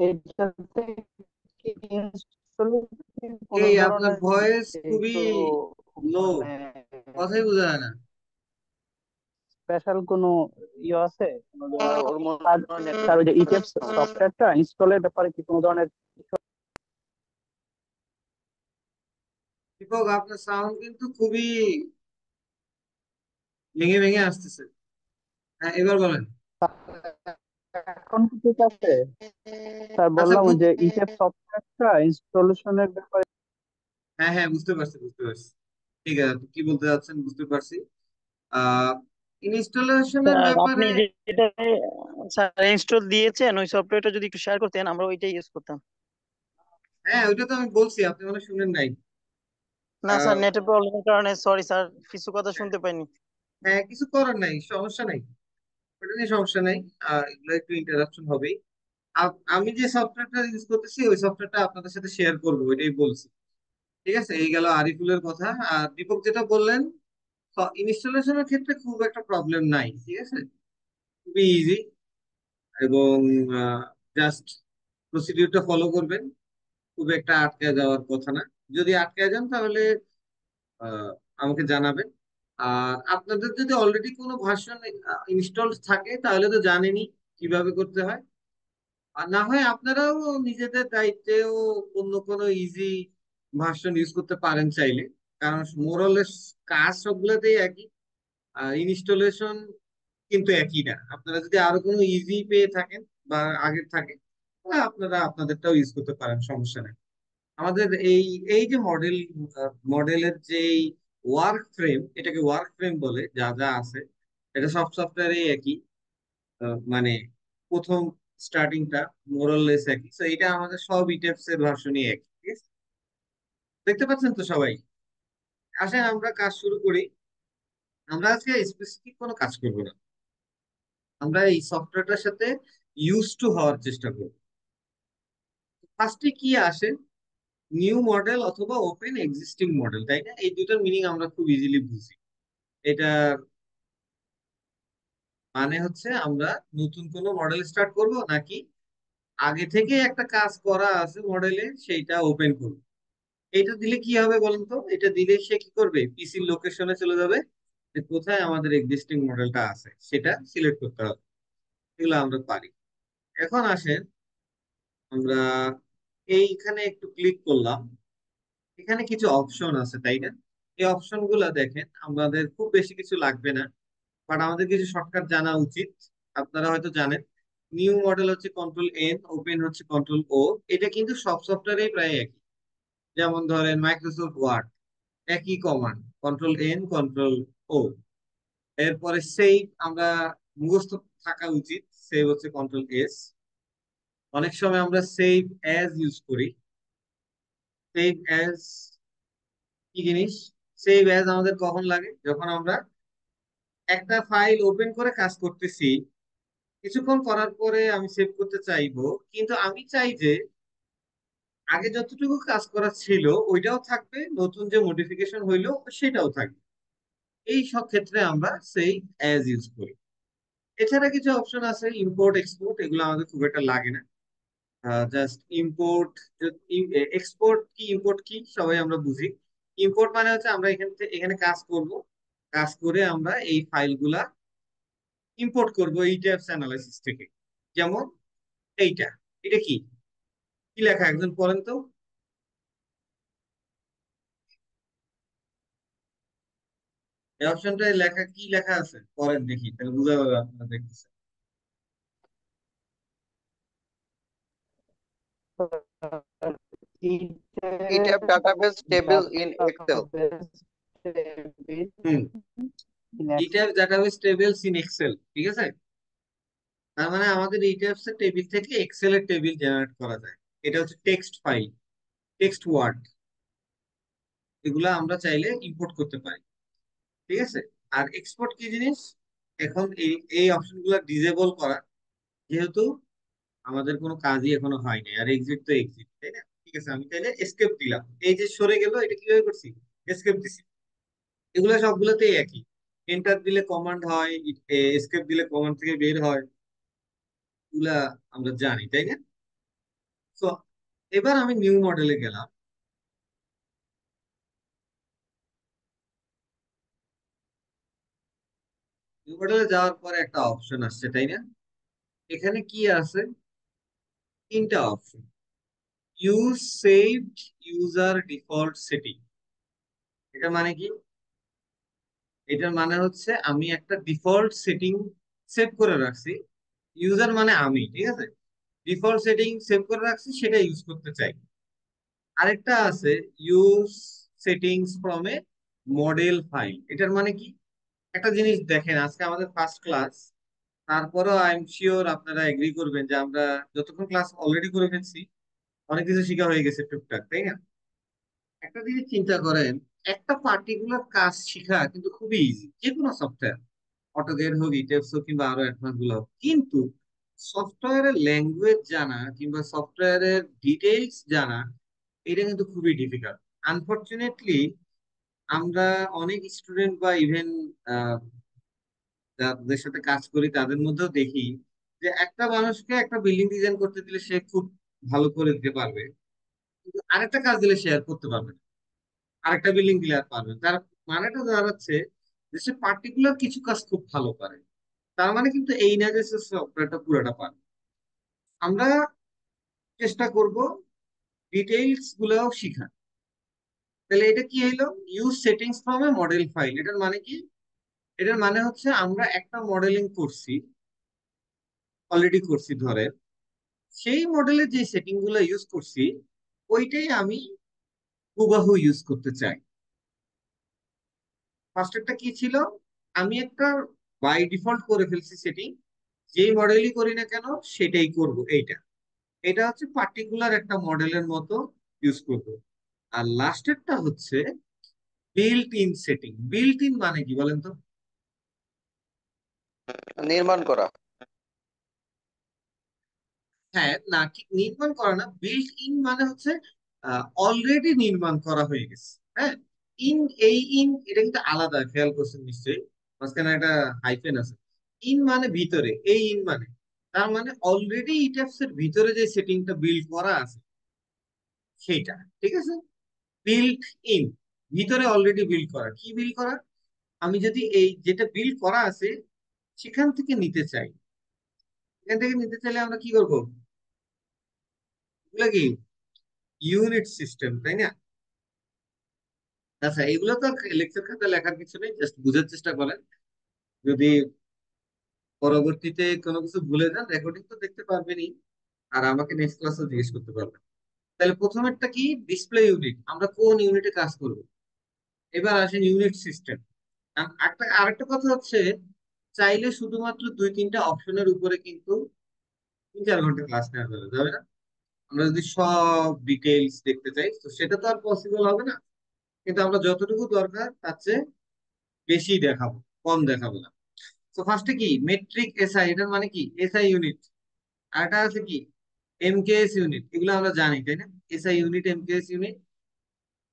B: এইটাতে কি installation কোনো
A: এই আপনার
B: ধরনের
A: ভয়েস খুবই
B: একটু
A: লো,
B: মানে
A: কথাই বোঝা যায় না।
B: স্পেশাল কোনো ইয়ে আছে কোনো ওর মধ্যে তার ওই যে ইটেপস সফটওয়্যারটা ইনস্টলের ব্যাপারে কি কোনো ধরনের
A: দীপক, আপনার সাউন্ড কিন্তু খুবই ভেঙে ভেঙে আসতেছে। হ্যাঁ, এবার বলেন।
B: এখন কি ঠিক আছে? স্যার
A: আচ্ছা,
B: বললাম ওই যে ইটেপস সফটওয়্যারটা ইনস্টলেশনের ব্যাপারে।
A: হ্যাঁ হ্যাঁ, বুঝতে পারছি বুঝতে পারছি। ঠিক আছে, আপনি কি বলতে চাচ্ছেন বুঝতে পারছি। আহ ইনস্টলেশনের
C: স্যার আপনি
A: ব্যাপারে,
C: যেটা স্যার ইনস্টল দিয়েছেন ওই সফটওয়্যারটা যদি একটু শেয়ার করতেন আমরা ওইটাই ইউজ করতাম।
A: হ্যাঁ ওইটা তো আমি বলছি, আপনি মনে হয় শুনেন নাই।
C: না স্যার,
A: আহ,
C: নেটের প্রবলেমের কারণে সরি স্যার, কিছু কথা শুনতে পাইনি।
A: হ্যাঁ, কিছু করার নাই, সমস্যা নাই, ওটা নিয়ে সমস্যা নাই। এগুলো একটু ইন্টারাপশন হবেই। আমি যে সফটওয়্যারটা ইউজ করতেছি ওই সফটওয়্যারটা আপনাদের সাথে শেয়ার করবো, এটাই বলছি। ঠিক আছে, এই গেল আরিফুলের কথা। আর দীপক যেটা বললেন, ইনস্টলেশনের ক্ষেত্রে খুব একটা প্রবলেম নাই, ঠিক আছে, খুবই ইজি। এবং জাস্ট প্রসিডিউরটা ফলো করবেন, খুব একটা আটকে যাওয়ার কথা না। যদি আটকে যান তাহলে আহ, আমাকে জানাবেন। আর আপনাদের যদি অলরেডি কোনো ভার্সন ইনস্টল থাকে তাহলে তো জানেনই কিভাবে করতে হয়। আর না হয় আপনারাও নিজেদের দায়িত্বেও অন্য কোনো ইজি ভার্সন ইউজ করতে পারেন চাইলে, কারণ মোরালের কাজ সবগুলোতেই একই। ইনস্টলেশন কিন্তু একই না। আপনারা যদি আরো কোনো ইজি পেয়ে থাকেন বা আগের থাকে, তাহলে আপনারা আপনাদেরটাও ইউজ করতে পারেন, সমস্যা নেই। আমাদের এই এই যে মডেলের যে ওয়ার্ক ফ্রেম, এটাকে ওয়ার্ক ফ্রেম বলে, যা যা আছে এটা সব সফটওয়্যারে একই। মানে প্রথম স্টার্টিংটা মোরাললেস একই, তো এটা আমাদের সব ইটেপস এর ভার্সনই একই, ঠিক আছে? দেখতে পাচ্ছেন তো সবাই? আসেন আমরা কাজ শুরু করি। আমরা আজকে স্পেসিফিক কোনো কাজ করবো না, আমরা এই সফটওয়্যারটার সাথে ইউজ টু হওয়ার চেষ্টা করব। ফার্স্টে কি আসে, নিউ মডেল অথবা ওপেন এক্সিস্টিং মডেল, তাই না? এই দুটোর মিনিং আমরা খুব ইজিলি বুঝি। এটা মানে হচ্ছে আমরা নতুন কোনো মডেল স্টার্ট করব, নাকি আগে থেকে একটা কাজ করা আছে মডেলে সেইটা ওপেন করব। এটা দিলে কি হবে বলুন তো? এটা দিলে সে কি করবে, পিসির লোকেশনে চলে যাবে, যে কোথায় আমাদের এক্সিস্টিং মডেলটা আছে সেটা সিলেক্ট করতে হবে। এগুলো আমরা পারি। এখন আসেন, আমরা এইখানে একটু ক্লিক করলাম, এখানে কিছু অপশন আছে, তাই না? এই অপশন গুলা দেখেন, আমাদের খুব বেশি কিছু লাগবে না, বাট আমাদের কিছু শর্টকাট জানা উচিত। আপনারা হয়তো জানেন, নিউ মডেল হচ্ছে কন্ট্রোল N, ওপেন হচ্ছে কন্ট্রোল O। এটা কিন্তু সব সফটওয়্যারেই প্রায় একই। যেমন ধরেন মাইক্রোসফট ওয়ার্ড, একই command, control N control O। এরপরে সেভ আমরা মুখস্থ থাকা উচিত, সেভ হচ্ছে কন্ট্রোল S। অনেক সময় আমরা সেভ অ্যাজ ইউজ করি। সেভ অ্যাজ কি জিনিস? সেভ অ্যাজ আমাদের কখন লাগে, যখন আমরা একটা ফাইল ওপেন করে কাজ করতেছি, কিছুক্ষণ করার পরে আমি সেভ করতে চাইবো, কিন্তু আমি চাই যে আগে যতটুকু কাজ করা ছিল ওইটাও থাকবে, নতুন যে মডিফিকেশন হইলো সেটাও থাকবে। এই সব ক্ষেত্রে আমরা সেই অ্যাজ ইউজ করি। এছাড়া কিছু অপশন আছে, ইম্পোর্ট এক্সপোর্ট, এগুলো আমাদের খুব একটা লাগে না। জাস্ট ইম্পোর্ট, এক্সপোর্ট কি ইম্পোর্ট কি সবাই আমরা বুঝি। ইম্পোর্ট মানে হচ্ছে আমরা এখান থেকে এখানে কাজ করব, কাজ করে আমরা এই ফাইলগুলা ইম্পোর্ট করব এই ট্যাবস অ্যানালাইসিস থেকে। যেমন এইটা, এটা কি, কি লেখা একজন পড়েন তো? এই অপশনটায় লেখা কি লেখা আছে পরের দেখি, তাহলে বুঝা যাবে আপনারা দেখতেছেন।
D: ETAP database table in Excel.
A: Hmm, ইটার ডাটাবেস টেবিলস ইন এক্সেল, ঠিক আছে। তার মানে আমাদের ইটার টেবিল থেকে এক্সেল এর টেবিল জেনারেট করা যায়। এটা হচ্ছে টেক্সট ফাইল, টেক্সট ওয়ার্ড, এগুলা আমরা চাইলে ইম্পোর্ট করতে পারি, ঠিক আছে। আর এক্সপোর্ট কি জিনিস, এখন এই এই অপশন গুলা ডিজেবল করা, যেহেতু আমাদের কোনো কাজই এখনো হয়নি, আর এক্সিট তো এক্সিট, তাই না। ঠিক আছে, আমি তাইলে এসকেপ দিলাম, এই যে সরে গেল এটা কিভাবে করছি, এসকেপ দিছি। এগুলো সবগুলোতেই একই, এন্টার দিলে কমান্ড হয়, এসকেপ দিলে কমান্ড থেকে বের হয়, এগুলা আমরা জানি, তাই না। তো এবার আমি নিউ মডেলে গেলাম। নিউ মডেলে যাওয়ার পরে একটা অপশন আসছে, তাই না। এখানে কি আছে, তিনটা option. Use saved user default setting, এটা মানে কি, এটার মানে হচ্ছে আমি একটা ডিফল্ট সেটিং সেভ করে রাখছি। ইউজার মানে আমি, ঠিক আছে, ডিফল্ট সেটিং সেভ করে রাখছি, সেটা ইউজ করতে চাই। আরেকটা আছে use settings from a model file, এটার মানে কি, একটা জিনিস দেখেন, আজকে আমাদের ফার্স্ট ক্লাস, তারপরেও আই এম শিওর আপনারা এগ্রি করবেন যে আমরা যতক্ষণ ক্লাস অলরেডি করে ফেলছি, অনেক কিছু শেখা হয়ে গেছে টুকটাক, তাই না। একটা জিনিস চিন্তা করেন, একটা পার্টিকুলার কাজ শেখা কিন্তু খুবই ইজি, যে কোনো সফটওয়্যার, অটোক্যাড হোক, ইটেপস হোক, কিংবা আরো অ্যাডভান্স গুলো হোক। কিন্তু সফটওয়্যারের ল্যাঙ্গুয়েজ জানা কিংবা সফটওয়্যারের ডিটেইলস জানা, এটা কিন্তু খুবই ডিফিকাল্ট। আনফরচুনেটলি আমরা অনেক স্টুডেন্ট বা ইভেন যাদের সাথে কাজ করি তাদের মধ্যেও দেখি যে একটা মানুষকে একটা বিল্ডিং ডিজাইন করতে দিলে সে খুব ভালো করে দিতে পারবে, কিন্তু আরেকটা কাজ দিলে সে আর করতে পারবে না, আরেকটা বিল্ডিং দিলে আর পারবে না। তার মানেটা দাঁড়াচ্ছে যে সে পার্টিকুলার কিছু কাজ খুব ভালো পারে, তার মানে কিন্তু এই না যে সে সফটওয়্যারটা পুরোটা পারে। আমরা চেষ্টা করব ডিটেইলস গুলাও শিখা। তাহলে এটা কি হইলো, use settings from a model file, এটার মানে কি, এটার মানে হচ্ছে আমরা একটা মডেলিং করছি, অলরেডি করছি ধরে, সেই মডেলের যে সেটিং গুলো ইউজ করছি ওইটাই আমি হুবাহু ইউজ করতে চাই। ফার্স্টেরটা কি ছিল, আমি একটা বাই ডিফল্ট করে ফেলছি সেটিং, যেই মডেলই করি না কেন সেটাই করব, এইটা এটা হচ্ছে পার্টিকুলার একটা মডেলের মতো ইউজ করব। আর লাস্টেরটা হচ্ছে built in setting. Built in মানে কি বলেন তো।
D: নির্মাণ করা।
A: হ্যাঁ, না, ঠিক নির্মাণ করা না, বিল্ট ইন মানে হচ্ছে অলরেডি নির্মাণ করা হয়ে গেছে। হ্যাঁ, ইন, এই ইন এটা কিন্তু আলাদা, খেয়াল করছেন নিশ্চয়ই, মাঝখানে একটা হাইফেন আছে। ইন মানে ভিতরে, এই ইন মানে, তার মানে অলরেডি ইটাপস এর ভিতরে যে সেটিংটা বিল্ড করা আছে সেইটা, ঠিক আছে। বিল্ট ইন, ভিতরে অলরেডি বিল্ড করা, কি বিল্ড করা, আমি যদি এই যেটা বিল্ড করা আছে সেখান থেকে নিতে চাই, এখান থেকে নিতে চাইলে আমরা কি করবো, এগুলো কি ইউনিট সিস্টেম, তাই না। আচ্ছা, এগুলো তো লেকচার খাতা লেখার কিছু নেই, জাস্ট বুঝার চেষ্টা করেন। যদি পরবর্তীতে কোনো কিছু ভুলে যান, রেকর্ডিং তো দেখতে পারবেনই, আর আমাকে নেক্সট ক্লাসে জিজ্ঞেস করতে পারবেন। তাহলে প্রথমেরটা কি, ডিসপ্লে ইউনিট, আমরা কোন ইউনিটে কাজ করব। এবার আসেন ইউনিট সিস্টেম। আরেকটা কথা হচ্ছে, চাইলে শুধুমাত্র দুই তিনটা অপশনের উপরে কিন্তু 3-4 ঘন্টা ক্লাস নেওয়া যাবে, যাবে না। আমরা যদি সব ডিটেইলস দেখতে চাই তো সেটা তো আর পসিবল হবে না, কিন্তু আমরা যতটুকু দরকার তার চেয়ে বেশি দেখাবো, কম দেখাবো না। তো ফার্স্টে কি মেট্রিক এসআই, এটার মানে কি এসআই ইউনিট। আর এটা আছে কি এমকেএস ইউনিট, এগুলো আমরা জানি, তাই না। এসআই ইউনিট, এমকেএস ইউনিট,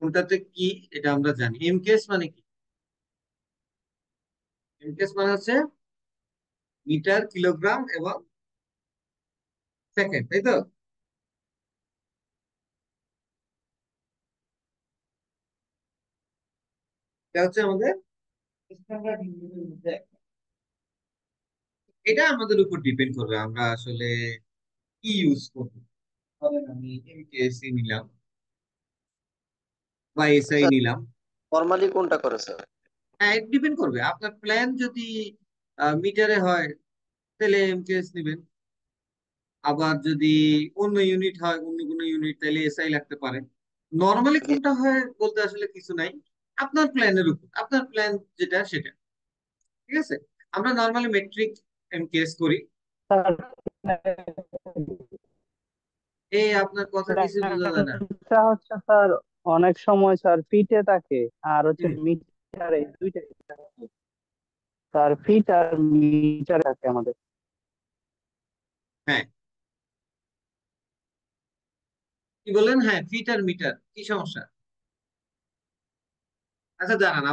A: কোনটাতে কি এটা আমরা জানি। এমকেএস মানে কি, এমকেএস মানে হচ্ছে মিটার, কিলোগ্রাম এবং সেকেন্ড, তাই তো। এটা হচ্ছে আমাদের স্ট্যান্ডার্ড ইউনিটের মধ্যে একটা। এটা আমাদের উপর ডিপেন্ড করবে আমরা আসলে কি ইউজ করবো। ধরেন আমি এমকেএসি নিলাম বা এসআই
D: স্যার
A: নিলাম।
D: নরমালি কোনটা করে স্যার?
A: হ্যাঁ, ডিপেন্ড করবে আপনার প্ল্যান যদি মিটারে হয় তাহলে এমকেএস নেবেন, আবার যদি অন্য ইউনিট হয়, অন্য কোনো ইউনিট, তাহলে এসআই লাগতে পারে। নর্মালি কোনটা হয় বলতে আসলে কিছু নাই, আপনার প্ল্যানের উপর, আপনার প্ল্যান যেটা সেটা। ঠিক আছে, আমরা নর্মালি মেট্রিক এমকেএস করি।
B: স্যার
A: এই আপনার কথা কিছু বোঝা যায় না।
B: প্ল্যানটা হচ্ছে স্যার অনেক সময় স্যার ফিটে থাকে আর হচ্ছে
A: হুম,
B: মিটারে, দুইটাই থাকে। স্যার ফিট আর মিটার থাকে আমাদের।
A: হ্যাঁ, কি বললেন? হ্যাঁ, ফিট আর মিটার, কি সমস্যা? আচ্ছা দাঁড়ান,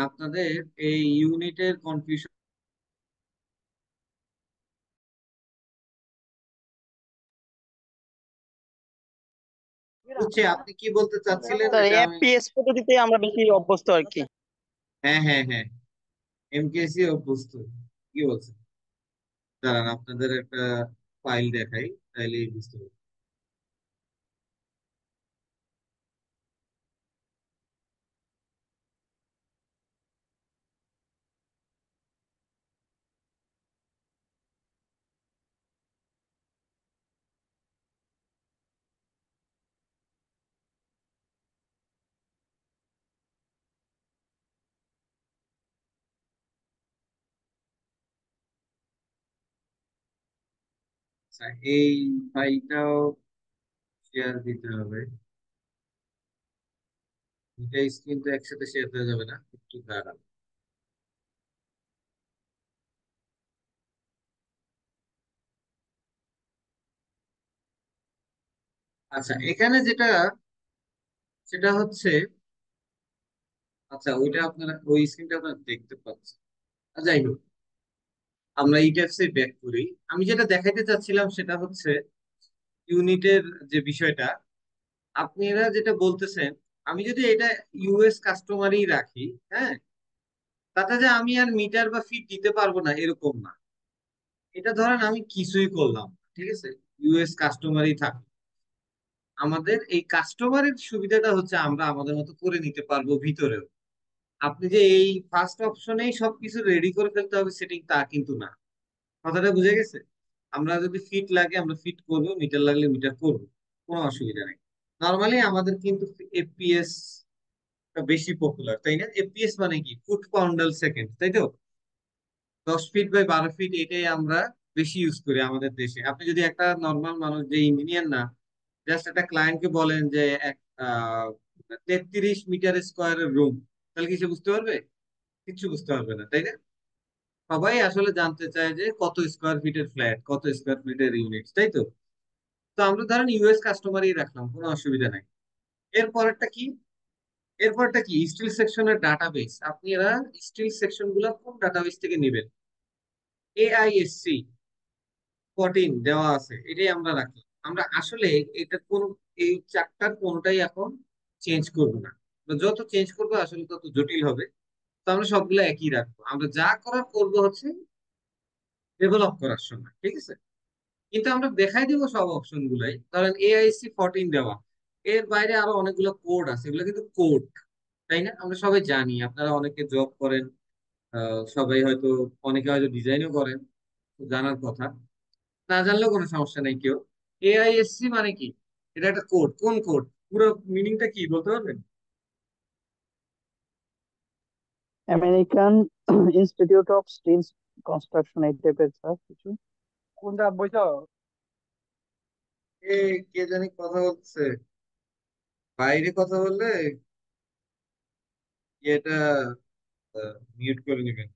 A: আপনাদের এই ইউনিটের কনফিউশন হচ্ছে, আপনি কি বলতে চাচ্ছিলেন
C: স্যার
A: এটা আমি।
C: এফপিএস পদ্ধতিতে আমরা বেশি অভ্যস্ত আর কি।
A: হ্যাঁ, হ্যাঁ, হ্যাঁ, এমকেসি অভ্যস্ত। কি বলছেন? দাঁড়ান, আপনাদের একটা ফাইল দেখাই, তাইলেই বুঝতে পারবেন। আচ্ছা, এই ফাইলটাও শেয়ার দিতে হবে। দুইটা স্ক্রিন তো একসাথে শেয়ার দেওয়া যাবে না, একটু দাঁড়ান। আচ্ছা, এখানে যেটা, সেটা হচ্ছে, আচ্ছা ওইটা আপনারা, ওই স্ক্রিনটা আপনারা দেখতে পাচ্ছেন। যাই হোক, আমরা এই ট্যাবসে ব্যাক করি। আমি যেটা দেখাইতে চাচ্ছিলাম সেটা হচ্ছে ইউনিটের যে বিষয়টা, আপনারা যেটা বলতেছেন, আমি যদি এটা ইউএস কাস্টমারই রাখি, হ্যাঁ, তাতে যে আমি আর মিটার বা ফিট দিতে পারবো না এরকম না। এটা ধরেন আমি কিছুই করলাম না, ঠিক আছে, ইউএস কাস্টমারই থাক, আমাদের এই কাস্টমারের সুবিধাটা হচ্ছে আমরা আমাদের মতো করে নিতে পারবো ভিতরেও। আপনি যে এই ফার্স্ট অপশনেই সবকিছু রেডি করে ফেলতে হবে সেটিং, তা কিন্তু না। কথাটা বুঝে গেছে? আমরা যদি ফিট লাগে আমরা ফিট করব, মিটার লাগলে মিটার করব, কোনো অসুবিধা নেই। নর্মালি আমাদের কিন্তু এফপিএস বেশি পপুলার, তাই না? এফপিএস মানে কি? ফুট পাউন্ডাল সেকেন্ড, তাই তো? 10 ফিট বাই 12 ফিট, এটাই আমরা বেশি ইউজ করি আমাদের দেশে। আপনি যদি একটা নর্মাল মানুষ যে ইঞ্জিনিয়ার না, জাস্ট একটা ক্লায়েন্টকে বলেন যে এক 33 মিটার স্কোয়ারের রুম, তাহলে কি সে বুঝতে পারবে? কিচ্ছু বুঝতে পারবে না, তাই না? সবাই আসলে জানতে চায় যে কত স্কোয়ার ফিটের ফ্ল্যাট, কত স্কোয়ার ফিটের ইউনিট, তাই তো? তো আমরা ধরেন ইউএস কাস্টমারই রাখলাম, কোনো অসুবিধা নাই। এরপরটা কি? এরপরটা কি? স্টিল সেকশনের ডাটাবেস। আপনারা স্টিল সেকশন গুলা কোন ডাটাবেস থেকে নেবেন? AISC 14 দেওয়া আছে, এটাই আমরা রাখলাম। আমরা আসলে এটা কোন, এই চারটার কোনটাই এখন চেঞ্জ করব না। আমরা যত চেঞ্জ করবো আসলে তত জটিল হবে। তো আমরা সবগুলো একই রাখবো, আমরা যা করার করবো হচ্ছে ডেভেলপ করার সময়, ঠিক আছে? কিন্তু আমরা দেখাই দিব সব অপশন গুলাই, ধরেন AISC 14 দেওয়া, এর বাইরে আরো অনেকগুলো কোড আছে, এগুলো কিন্তু কোড, তাই না? আমরা সবাই জানি, আপনারা অনেকে জব করেন, সবাই হয়তো, অনেকে হয়তো ডিজাইনও করেন, তো জানার কথা। না জানলেও কোনো সমস্যা নেই কেউ। AISC মানে কি? এটা একটা কোড, কোন কোড? পুরো মিনিংটা কি বলতে পারবেন?
B: American Institute of Steel Construction, এই টাইপের স্যার কিছু। কোনটা বইটা?
A: এ, কে জানি কথা বলছে, বাইরে কথা বললে এটা মিউট করে নেবেন।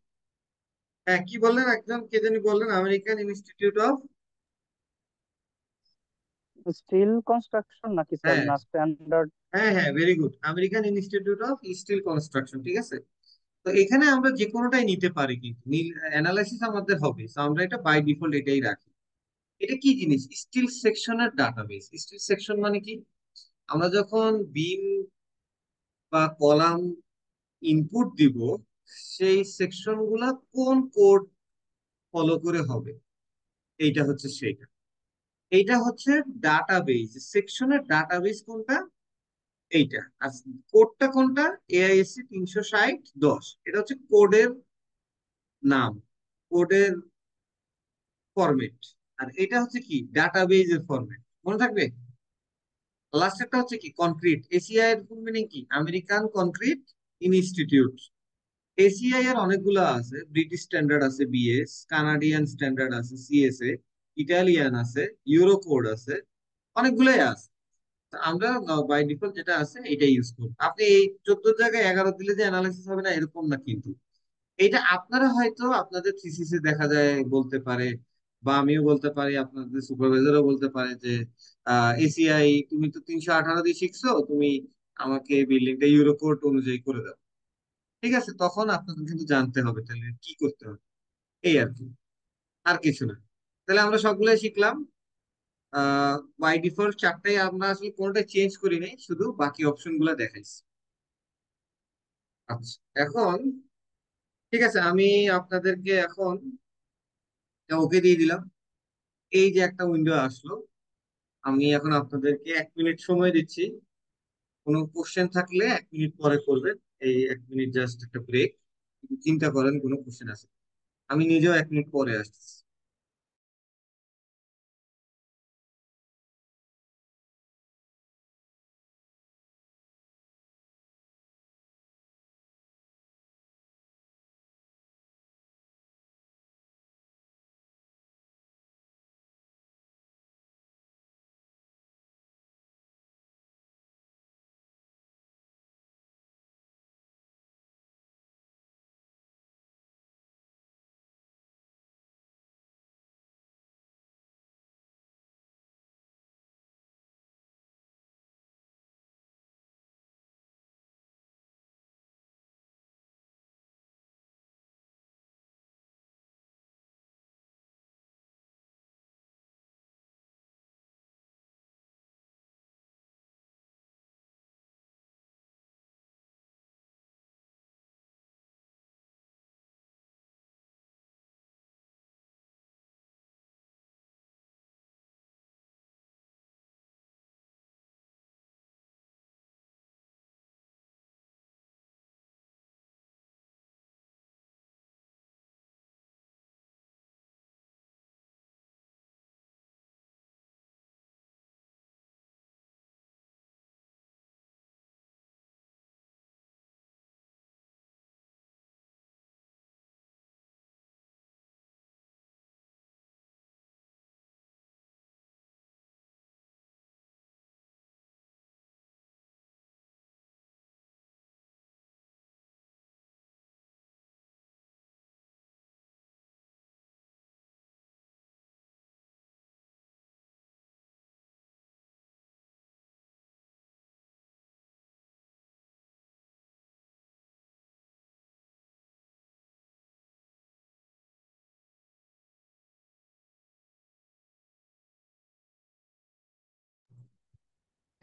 A: হ্যাঁ, কি বললেন? একজন কে জানি বললেন, American Institute of.
B: Steel Construction নাকি স্যার,
A: হ্যাঁ,
B: না স্ট্যান্ডার্ড?
A: হ্যাঁ, হ্যাঁ, very good, American Institute of Steel Construction, ঠিক আছে। তো এখানে আমরা যে কোনোটাই নিতে পারি, কিন্তু অ্যানালাইসিস আমাদের হবে, তো আমরা এটা বাই ডিফল্ট এটাই রাখি। এটা কি জিনিস? স্টিল সেকশনের ডাটাবেস। স্টিল সেকশন মানে কি? আমরা যখন বিম বা কলাম ইনপুট দিব, সেই সেকশন গুলা কোন কোড ফলো করে হবে, এইটা হচ্ছে সেইটা। এইটা হচ্ছে ডাটাবেস। সেকশনের ডাটাবেস কোনটা? এইটা। আচ্ছা, কোডটা কোনটা? AISC 360-10, এটা হচ্ছে কোডের নাম, কোডের ফরম্যাট। আর এটা হচ্ছে কি, ডাটাবেজের ফরম্যাট, মনে থাকবে। লাস্টেরটা হচ্ছে কি, কনক্রিট। এসিআই এর ফুল মিনিং কি? American concrete institute. এসিআই এর অনেকগুলো আছে, ব্রিটিশ স্ট্যান্ডার্ড আছে বিএস, কানাডিয়ান স্ট্যান্ডার্ড আছে সিএসএ, ইটালিয়ান আছে, ইউরো কোড আছে, অনেকগুলোই আছে। তো আমরা বাই ডিফল্ট যেটা আছে এটা ইউজ করব। আপনি এই 14 জায়গায় 11 দিলে যে অ্যানালাইসিস হবে না, এরকম না কিন্তু। এটা আপনারা হয়তো আপনাদের থিসিসে দেখা যায় বলতে পারে, বা আমিও বলতে পারি, আপনাদের সুপারভাইজারও বলতে পারে যে এসিআই তুমি তো 318 দিয়ে শিখছো, তুমি আমাকে বিল্ডিংটা ইউরো কোড অনুযায়ী করে দাও। ঠিক আছে, তখন আপনাদের কিন্তু জানতে হবে তাহলে কি করতে হবে, এই আর কি, আর কিছু না। তাহলে আমরা সবগুলাই শিখলাম। বাই ডিফল্ট চারটাই আমরা আসলে কোনোটাই চেঞ্জ করি নাই, শুধু বাকি অপশন গুলা দেখাইছি। আচ্ছা, এখন ঠিক আছে, আমি আপনাদেরকে এখন ওকে দিয়ে দিলাম। এই যে একটা উইন্ডো আসলো, আমি এখন আপনাদেরকে 1 মিনিট সময় দিচ্ছি। কোনো কোশ্চেন থাকলে 1 মিনিট পরে করবেন। এই 1 মিনিট জাস্ট একটা ব্রেক, চিন্তা করেন কোনো কোশ্চেন আছে। আমি নিজেও 1 মিনিট পরে আসছি।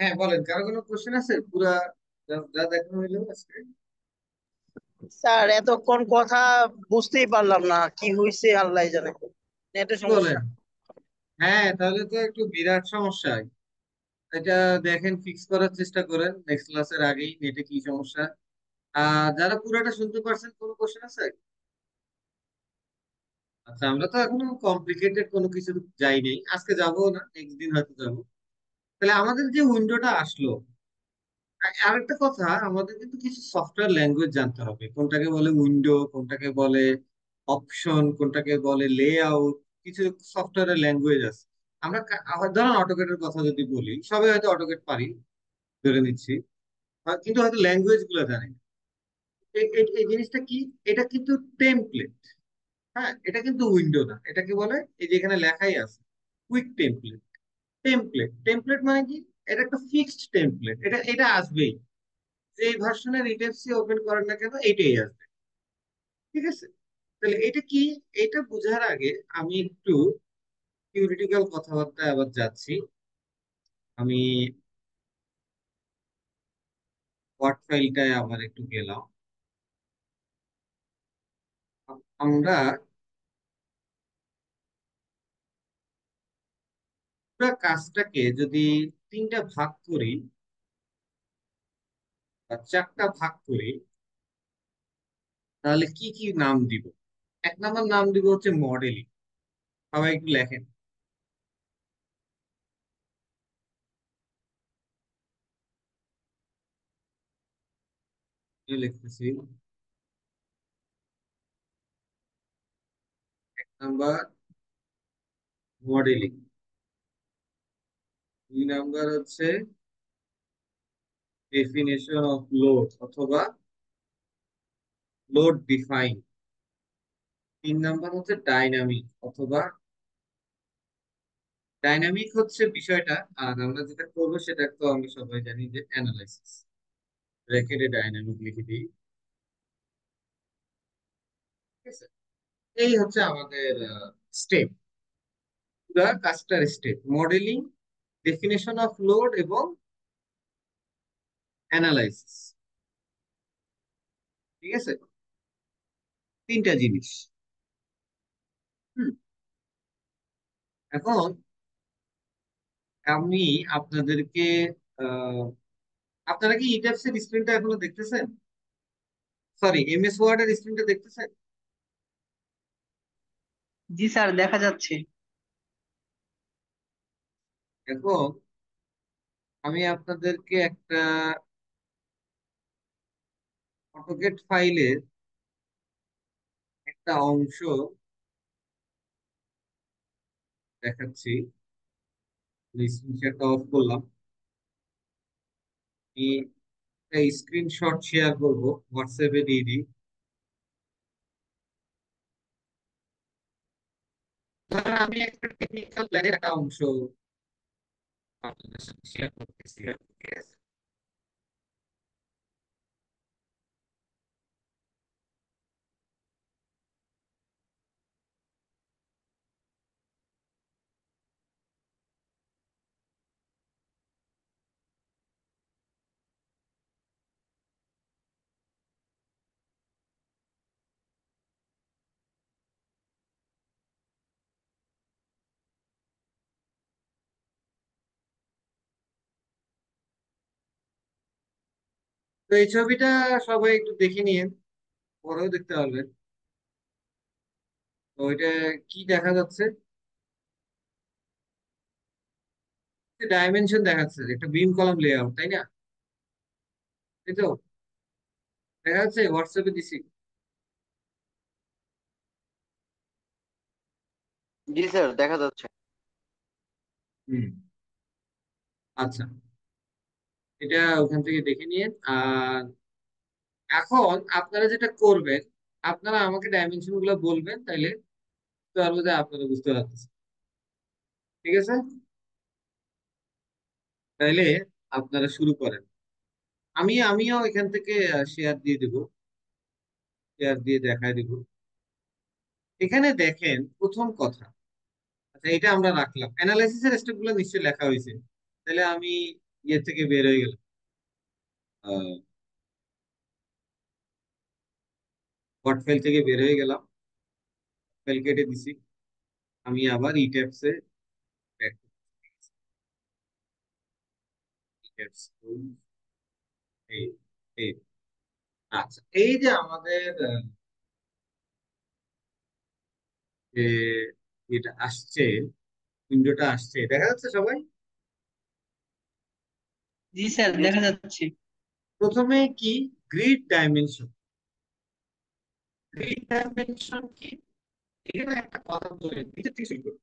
A: হ্যাঁ বলেন, কারো কোনো কোশ্চেন আছে? পুরা যা যা দেখানো হইলো আজকে।
C: স্যার এতক্ষণ কথা বুঝতেই পারলাম না কি হয়েছে, আল্লাহ জানে, নেটের
A: কি
C: সমস্যা।
A: বলেন? হ্যাঁ, তাহলে তো একটু বিরাট সমস্যা। এটা দেখেন, ফিক্স করার চেষ্টা করেন নেক্সট ক্লাসের আগেই, নেটে কি সমস্যা। যারা পুরোটা শুনতে পারছেন, কোনো কোশ্চেন আছে? আচ্ছা, আমরা তো এখনো কমপ্লিকেটেড কোনো কিছু যাইনি, আজকে যাবো না, নেক্সট দিন হয়তো যাবো। তাহলে আমাদের যে উইন্ডোটা আসলো, আরেকটা কথা, আমাদের কিন্তু কিছু সফটওয়্যার ল্যাঙ্গুয়েজ জানতে হবে, কোনটাকে বলে উইন্ডো, কোনটাকে বলে অপশন, কোনটাকে বলে লেআউট। কিছু সফটওয়্যারের ল্যাঙ্গুয়েজ আছে। আমরা ধরেন অটোকেটের কথা যদি বলি, সবাই হয়তো অটোকেট পারি ধরে নিচ্ছি, কিন্তু হয়তো ল্যাঙ্গুয়েজ গুলো জানি না। এই জিনিসটা কি? এটা কিন্তু টেমপ্লেট। হ্যাঁ, এটা কিন্তু উইন্ডো না, এটাকে বলে, এই যে এখানে লেখাই আছে, কুইক টেমপ্লেট। টেমপ্লেট টেমপ্লেট মানে কি? এটা একটা ফিক্সড টেমপ্লেট, এটা এটা আসবেই। যে ভার্সনের ইটেপসি ওপেন করেন না কেন, এইটাই আসবে। ঠিক আছে, তাহলে এটা কি? এটা বোঝার আগে আমি একটু থিওরিটিক্যাল কথাবার্তা আবার যাচ্ছি। আমি ওয়ার্ড ফাইলটায় আবার একটু গেলাম। আমরা পুরো কাজটাকে যদি তিনটা ভাগ করি, চারটা ভাগ করি, তাহলে কি কি নাম দিব? এক নাম্বার নাম দিব হচ্ছে মডেলিং। সবাই একটু লেখেন। কি লিখতেছি? এক নাম্বার মডেলিং, দুই নাম্বার হচ্ছে ডেফিনেশন অফ লোড অথবা লোড ডিফাইন, তিন নাম্বার হচ্ছে ডাইনামিক অথবা ডাইনামিক হচ্ছে বিষয়টা, আর আমরা যেটা করবো সেটা তো আমরা সবাই জানি যে অ্যানালাইসিস। ব্র্যাকেটে ডাইনামিক লিখে দিই। ঠিক আছে, এই হচ্ছে আমাদের স্টেপ, পুরা কাজটার step: modelling, definition of load এবং অ্যানালাইসিস। ঠিক আছে, তিনটা জিনিস। হুম, এখন আমি আপনাদেরকে আহ, আপনারা কি ইটাপস এর স্ক্রিনটা এখনো দেখতেছেন? সরি, এমএস ওয়ার্ড এর স্ক্রিনটা দেখতেছেন?
F: জি স্যার, দেখা যাচ্ছে।
A: এখন আমি আপনাদেরকে একটা অটোকেট ফাইলের একটা অংশ দেখাচ্ছি। স্ক্রিনশটটা অফ করলাম। আমি একটা স্ক্রিনশট শেয়ার করব, হোয়াটসঅ্যাপে দিয়ে দিই। ধরেন আমি একটা টেকনিক্যাল ল্যাবের একটা অংশ আপনাদের সাথে শেয়ার করতেছি। ঠিক আছে, তো এই ছবিটা সবাই একটু দেখে নিন, পরেও দেখতে পারবেন। তো এটা কি দেখা যাচ্ছে? ডাইমেনশন দেখাচ্ছে, একটা বিম কলাম লেআউট, তাই না? এই তো দেখা যাচ্ছে, হোয়াটসঅ্যাপে দিছি।
D: জি স্যার, দেখা যাচ্ছে।
A: হুম, আচ্ছা, এটা ওখান থেকে দেখে নিন। আর এখন আপনারা যেটা করবেন, আপনারা আমাকে ডাইমেনশন গুলো বলবেন, তাইলে বুঝতে পারবো যে আপনারা বুঝতে পারতেছেন। ঠিক আছে, তাইলে আপনারা শুরু করেন। আমিও এখান থেকে শেয়ার দিয়ে দিব, শেয়ার দিয়ে দেখায় দিব। এখানে দেখেন প্রথম কথা, আচ্ছা এটা আমরা রাখলাম, অ্যানালাইসিসের স্টেপ গুলো নিশ্চয়ই লেখা হয়েছে। তাহলে আমি ইয়ে থেকে বের হয়ে গেলাম, ওয়ার্ড ফাইল থেকে বের হয়ে গেলাম, ফাইল কেটে দিছি। আমি আবার ইট্যাবসে ব্যাক, ইট্যাবস এই এই আচ্ছা, এই যে আমাদের যে এটা আসছে, উইন্ডোটা আসছে, দেখা যাচ্ছে সবাই?
F: জি স্যার, দেখা যাচ্ছে।
A: প্রথমে কি? Grid dimension. গ্রিড ডাইমেনশন কি? এখানে একটা কথা বলে নিচে থেকে শুরু করি।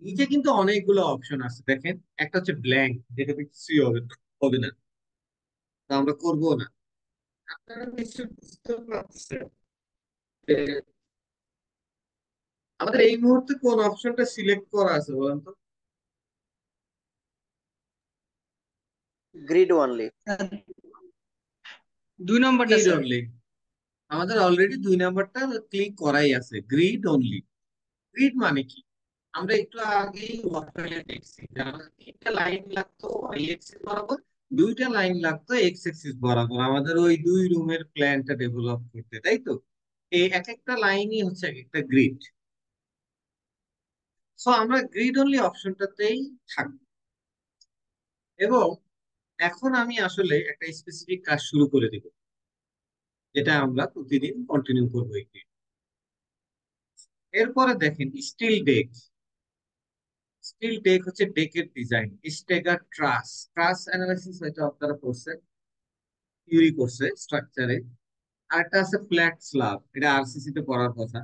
A: নিচে কিন্তু অনেকগুলো অপশন আছে, দেখেন। একটা হচ্ছে ব্ল্যাঙ্ক, যেটা কিছুই হবে না, তা আমরা করবো না। আপনারা নিশ্চয়ই বুঝতে পারছেন যে আমাদের এই মুহূর্তে কোন অপশনটা সিলেক্ট করা আছে বলেন তো?
D: Grid only.
F: স্যার, 2 নম্বরটা
A: গ্রিড
F: স্যার।
A: অনলি। আমাদের অলরেডি দুই নাম্বারটা ক্লিক করাই আছে, গ্রিড অনলি। গ্রিড মানে কি? আমরা একটু আগেই ওয়ার্কফ্রেমে দেখছি যে আমাদের তিনটা লাইন লাগতো ওয়াই এক্সিস বরাবর, দুইটা লাইন লাগতো এক্স এক্সিস বরাবর, আমাদের ওই দুই রুমের প্ল্যানটা ডেভেলপ করতে, তাই তো? এই এক একটা লাইনই হচ্ছে এক একটা গ্রিড। সো আমরা গ্রিড অনলি অপশনটাতেই থাকবো। এবং এখন আমি আসলে একটা স্পেসিফিক কাজ শুরু করে দিব, যেটা আমরা প্রতিদিন কন্টিনিউ করবো একটি। এরপরে দেখেন স্টিল ডেক। স্টিল ডেক হচ্ছে ডেকের ডিজাইন, স্টেগার ট্রাস। ট্রাস অ্যানালাইসিস হয়তো আপনারা করছেন, থিওরি করছে স্ট্রাকচারে। আরেকটা আছে ফ্ল্যাট স্ল্যাব, এটা আরসিসি তে পড়ার কথা।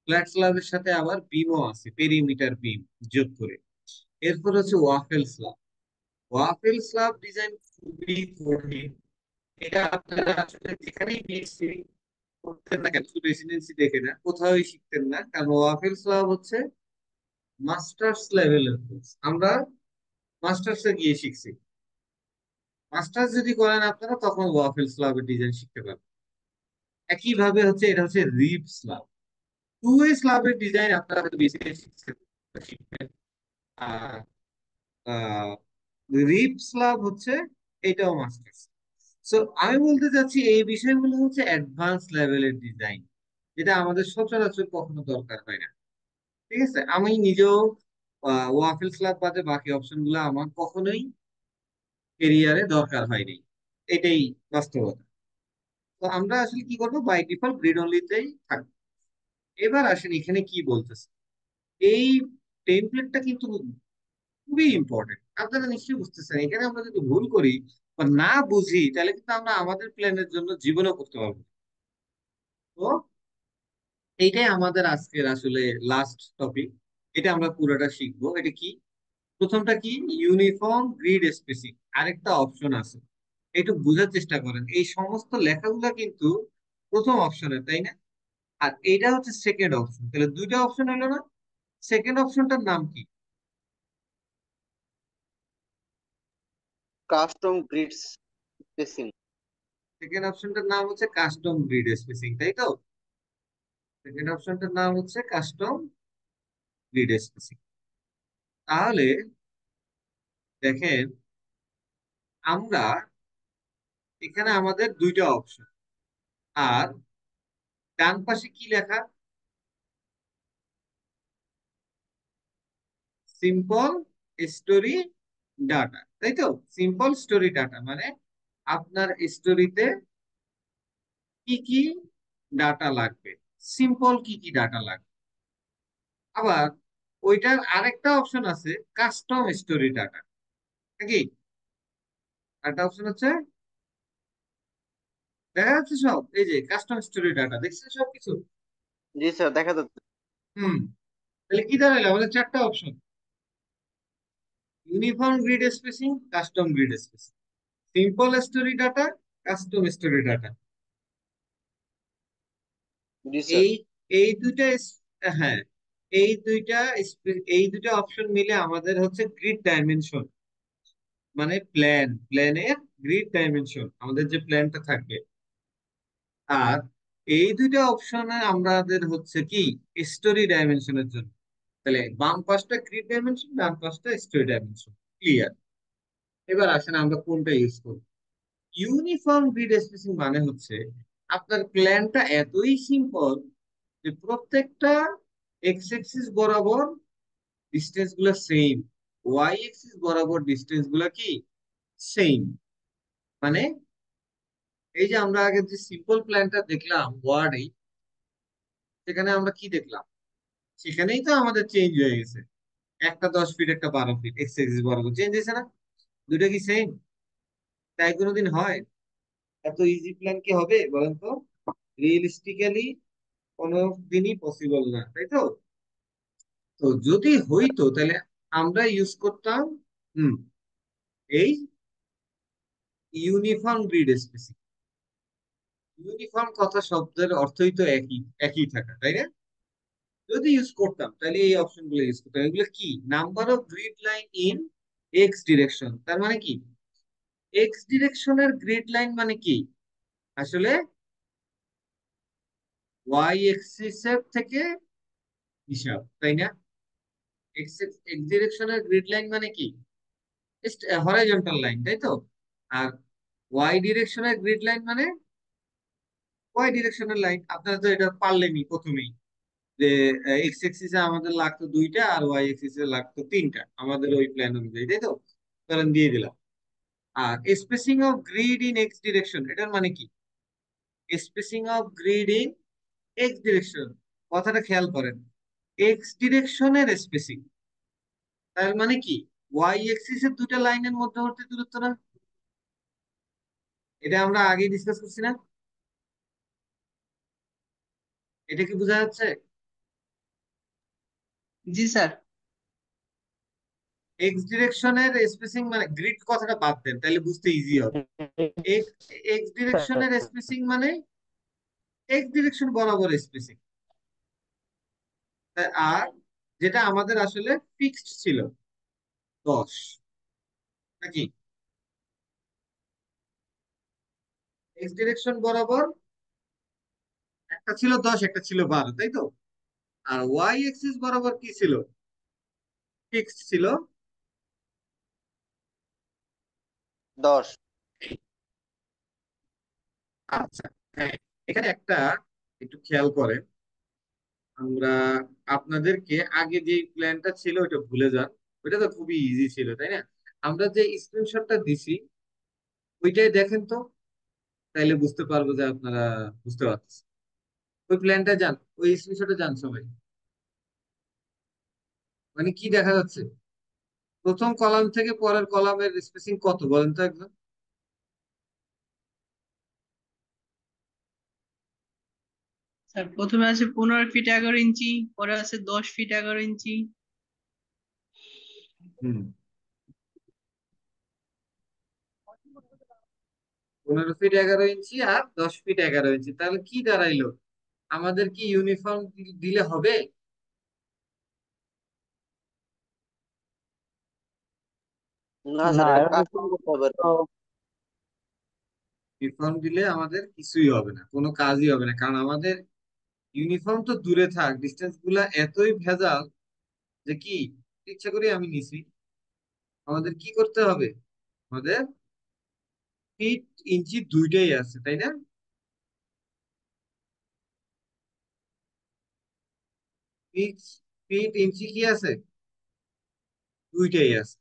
A: ফ্ল্যাট স্ল্যাবের সাথে আবার বিমও আছে, পেরিমিটার বিম যোগ করে। এরপর হচ্ছে waffle slab. Waffle slab design খুবই কঠিন। এটা আপনারা আসলে যেখানেই বিএসসি করতেন না কেন, শুধু রেসিডেন্সি দেখে না, কোথাওই শিখতেন না, কারণ ওয়াফেল স্ল্যাব হচ্ছে মাস্টার্স লেভেলের কোর্স। আমরা মাস্টার্সে গিয়ে শিখছি। মাস্টার্স যদি করেন আপনারা, তখন ওয়াফেল স্ল্যাবের ডিজাইন শিখতে পারবেন। একইভাবে হচ্ছে এটা হচ্ছে রিব স্ল্যাব। টু ওয়ে স্ল্যাবের ডিজাইন আপনারা হয়তো বেসিকে শিখবেন। আর রিব স্ল্যাব হচ্ছে, এটাও মাস্টার্স। সো আমি বলতে চাচ্ছি এই বিষয়গুলো হচ্ছে অ্যাডভান্স লেভেলের ডিজাইন, যেটা আমাদের সচরাচর কখনো দরকার হয় না। ঠিক আছে, আমি নিজেও ওয়াফেল স্ল্যাব বাদে বাকি অপশন গুলো আমার কখনোই কেরিয়ারে দরকার হয়নি। এটাই বাস্তবতা। তো আমরা আসলে কি করবো, বাই ডিফল্ট গ্রিড অনলিতেই থাকবো। এবার আসেন এখানে কি বলতেছে। এই টেমপ্লেটটা কিন্তু খুবই ইম্পর্টেন্ট, আপনারা নিশ্চয়ই বুঝতেছেন। এখানে আমরা যদি ভুল করি বা না বুঝি, তাহলে কিন্তু আমরা আমাদের প্ল্যানের জন্য জীবনও করতে পারবো না। তো এইটাই আমাদের আজকের আসলে লাস্ট টপিক। এটা আমরা পুরোটা শিখবো। এটা কি, প্রথমটা কি, ইউনিফর্ম গ্রিড স্পেসিং। আরেকটা অপশন আছে, একটু বোঝার চেষ্টা করেন। এই সমস্ত লেখাগুলা কিন্তু প্রথম অপশনে, তাই না? আর এইটা হচ্ছে সেকেন্ড অপশন, তাহলে দুইটা অপশন হলো না? সেকেন্ড অপশনটার নাম কি?
D: Custom grid spacing.
A: সেকেন্ড অপশনটার নাম হচ্ছে কাস্টম গ্রিড স্পেসিং, তাই তো? সেকেন্ড অপশনটার নাম হচ্ছে কাস্টম গ্রিড স্পেসিং। তাহলে দেখেন, আমরা এখানে আমাদের দুইটা অপশন, আর ডান পাশে কি লেখা? সিম্পল স্টোরি ডাটা, তাই তো? সিম্পল স্টোরি ডাটা মানে আপনার স্টোরিতে কি কি ডাটা লাগবে, সিম্পল কি কি ডাটা লাগবে। আবার ওইটার আরেকটা অপশন আছে, কাস্টম স্টোরি ডাটা, নাকি? একটা অপশন হচ্ছে, দেখা যাচ্ছে সব, এই যে কাস্টম স্টোরি ডাটা, দেখছেন সব কিছু?
D: জি স্যার, দেখা যাচ্ছে।
A: হুম। তাহলে কি দাঁড়ালো আমাদের? চারটা option: uniform grid spacing, custom grid spacing, simple story data, custom story data.
D: Ji sir.
A: এই এই দুইটা হ্যাঁ, এই দুইটা অপশন মিলে আমাদের হচ্ছে গ্রিড ডাইমেনশন, মানে প্ল্যানের গ্রিড ডাইমেনশন, আমাদের যে প্ল্যানটা থাকবে। আর এই দুইটা অপশনে আমাদের হচ্ছে কি, স্টোরি ডাইমেনশনের জন্য। তাহলে বাম পাশটা গ্রিড ডাইমেনশন, ডান পাশটা স্টোরি ডাইমেনশন। ক্লিয়ার? এবার আসেন আমরা কোনটা ইউজ করব। ইউনিফর্ম গ্রিড স্পেসিং মানে হচ্ছে আপনার প্ল্যানটা এতই সিম্পল যে প্রত্যেকটা এক্স এক্সিস বরাবর ডিস্টেন্স গুলো সেম, ওয়াই এক্সিস বরাবর ডিস্টেন্স গুলো কি সেম। মানে এই যে আমরা আগে যে সিম্পল প্ল্যানটা দেখলাম ওয়ার্ডে, সেখানে আমরা কি দেখলাম? সেখানেই তো আমাদের চেঞ্জ হয়ে গেছে, একটা 10 ফিট একটা 12 ফিট, এক্স এক্সিস বরাবর চেঞ্জ হয়েছে না? দুটো কি সেম? তাই কোনোদিন হয়? এত ইজি প্ল্যান কি হবে বলেন তো? রিয়েলিস্টিক্যালি কোনো দিনই পসিবল না, তাই তো? তো যদি হইতো তাহলে আমরা ইউজ করতাম হুম এই ইউনিফর্ম গ্রিড স্পেসিং। ইউনিফর্ম কথা শব্দের অর্থই তো একই, একই থাকা, তাই না? যদি ইউজ করতাম তাহলে এই অপশন গুলো ইউজ করতাম। এগুলো কি, number of grid line in X direction, তার মানে কি? এক্স ডিরেকশনের গ্রিড লাইন মানে কি আসলে? ওয়াই এক্সিস এর থেকে হিসাব, তাই না? এক্স এক্স ডিরেকশনের গ্রিড লাইন মানে কি? হরাইজন্টাল লাইন, তাই তো? আর ওয়াই ডিরেকশনের গ্রিড লাইন মানে ওয়াই ডিরেকশনের লাইন। আপনারা তো এটা পারলেনই প্রথমেই, যে এক্স এক্সিসে আমাদের লাগতো দুইটা, আর ওয়াই এক্সিসে লাগতো তিনটা, আমাদের ওই প্ল্যান অনুযায়ী, তাই তো? ধরেন দিয়ে দিলাম। আর spacing of grid in X direction এটার মানে কি? Spacing of grid in X direction, কথাটা খেয়াল করেন, এক্স ডিরেকশনের স্পেসিং, তার মানে কি ওয়াই এক্সিস এর দুটা লাইনের মধ্যবর্তী দূরত্ব না? এটা আমরা আগে ডিসকাস করছি না? এটা কি বোঝা যাচ্ছে?
F: জি স্যার।
A: এক্স ডিরেকশনের স্পেসিং মানে গ্রিড কথাটা বাদ দেন তাহলে বুঝতে ইজি হবে। এক্স ডিরেকশনের স্পেসিং মানে এক্স ডিরেকশন বরাবর স্পেসিং। আর যেটা আমাদের আসলে ফিক্সড ছিল 10, নাকি? এক্স ডিরেকশন বরাবর একটা ছিল 10, একটা ছিল 12, তাই তো? আর ওয়াই এক্সিস বরাবর কি ছিল? ফিক্সড ছিল
D: 10।
A: আচ্ছা, হ্যাঁ, এখানে একটা একটু খেয়াল করেন, আমরা আপনাদেরকে আগে যে প্ল্যানটা ছিল ওটা ভুলে যান, ওইটা তো খুবই ইজি ছিল তাই না? আমরা যে স্ক্রিনশটটা দিছি ওইটাই দেখেন তো, তাইলে বুঝতে পারবো যে আপনারা বুঝতে পারছেন। ওই প্ল্যানটা যান, ওই স্ক্রিনশটে যান সবাই। মানে কি দেখা যাচ্ছে? প্রথম কলাম থেকে পরের কলামের স্পেসিং কত বলেন তো একদম?
F: স্যার প্রথমে আছে 15 ফিট 11 ইঞ্চি, পরে আছে 10 ফিট 11 ইঞ্চি।
A: হুম, 15 ফিট 11 ইঞ্চি আর 10 ফিট 11 ইঞ্চি, তাহলে কি দাঁড়াইলো? আমাদের কি ইউনিফর্ম দিলে হবে?
D: না
B: না,
D: স্যার, এটা
B: এভাবে
D: কাস্টম করতে হবে।
B: তো
A: ইউনিফর্ম দিলে আমাদের কিছুই হবে না, কোনো কাজই হবে না, কারণ আমাদের ইউনিফর্ম তো দূরে থাক, ডিস্টেন্স গুলা এতই ভেজাল যে কি ইচ্ছা করি আমি নিছি। আমাদের কি করতে হবে? আমাদের ফিট ইঞ্চি দুইটাই আছে তাই না? ফিট ফিট ইঞ্চি কি আছে? দুইটাই আছে।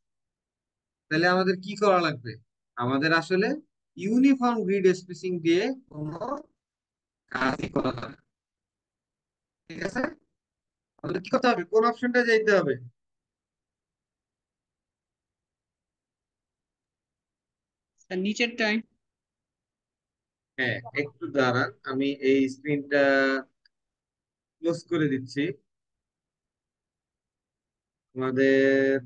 A: তাহলে আমাদের কি করা লাগবে? আমাদের আসলে ইউনিফর্ম গ্রিড স্পেসিং দিয়ে কোনো কাজই করা যাবে না। ঠিক আছে? আমাদের কি করতে হবে? কোন অপশনটা যাইতে হবে?
F: স্যার নিচেরটাই।
A: হ্যাঁ, একটু দাঁড়ান, আমি এই স্ক্রিনটা ক্লোজ করে দিচ্ছি। আমাদের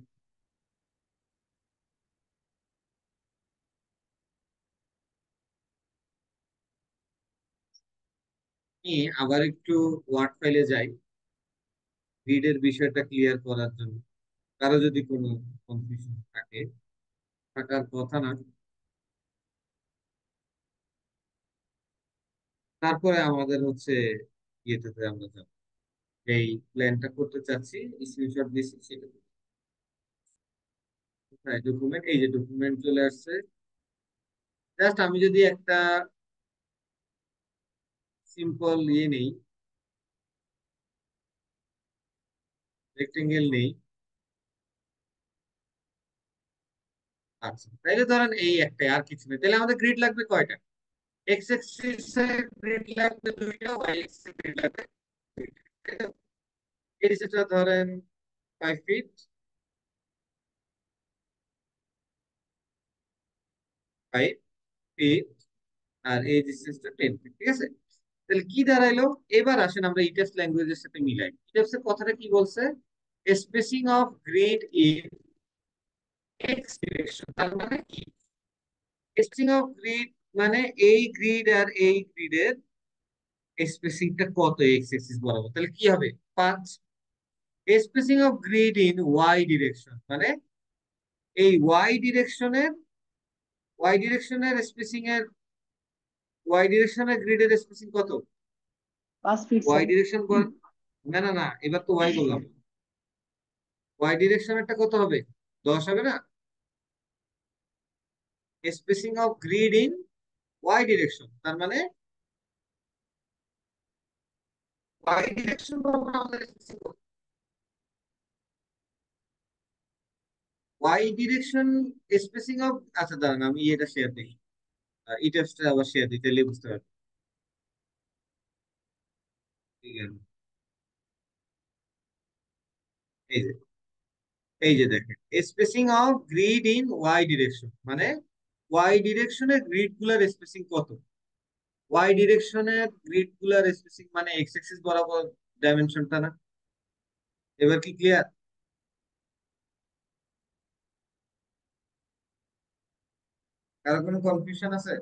A: আমি আবার একটু ওয়ার্ড ফাইলে যাই গ্রিডের বিষয়টা ক্লিয়ার করার জন্য, কারো যদি কোনো কনফিউশন থাকে, থাকার কথা না। তারপরে আমাদের হচ্ছে ইয়েতে আমরা যাব, এই প্ল্যানটা করতে চাচ্ছি, স্ক্রিনশট দিচ্ছি সেটা। হ্যাঁ, ডকুমেন্ট, এই যে ডকুমেন্ট চলে আসছে। জাস্ট আমি যদি একটা সিম্পল ইয়ে নেই, রেক্টেঙ্গেল নেই। আচ্ছা, তাইলে ধরেন এই একটাই, আর কিছু নেই, তাহলে আমাদের গ্রিড লাগবে কয়টা? এক্স এক্সিস এর গ্রিড লাগবে দুইটা, ওয়াই এক্সিস এর গ্রিড লাগবে দুইটা, তাই তো? এই যেটা ধরেন 5 ফিট 5 ফিট, আর এই ডিসটেন্সটা 10 ফিট, ঠিক আছে? তাহলে কি দাঁড়াইলো? এবার আসেন আমরা ইটেবস ল্যাঙ্গুয়েজের সাথে মিলাই। ইটেবস এর কথাটা কি বলছে? Spacing of grid in X direction, তার মানে কি? স্পেসিং অফ গ্রিড মানে এই গ্রিড আর এই গ্রিডের স্পেসিংটা কত এক্স এক্সিস বরাবর, তাহলে কি হবে? 5। Spacing of grid in Y direction মানে এই ওয়াই ডিরেকশনের স্পেসিং এর, ওয়াই ডিরেকশনের গ্রিডের স্পেসিং কত?
F: 5 ফিট
A: ওয়াই
F: স্যার।
A: ডিরেকশন, না না না, এবার তো ওয়াই বললাম। ওয়াই ডিরেকশনেরটা কত হবে? 10 হবে না? Spacing of grid in Y direction তার মানে ওয়াই ডিরেকশন বরাবর আমাদের স্পেসিং কত? ওয়াই ডিরেকশন স্পেসিং অফ, আচ্ছা দাঁড়ান আমি এটা শেয়ার দিই, ইটেক্সটা আবার শেয়ার দিই তাহলে বুঝতে পারবেন। ঠিক আছে, এই যে দেখেন, spacing of grid in Y direction মানে ওয়াই ডিরেকশনের গ্রিড গুলার স্পেসিং কত। ওয়াই ডিরেকশনের গ্রিড গুলার স্পেসিং মানে এক্স অ্যাক্সিস বরাবর ডাইমেনশনটা না। এবার কি ক্লিয়ার? কারো কোনো কনফিউশন আছে?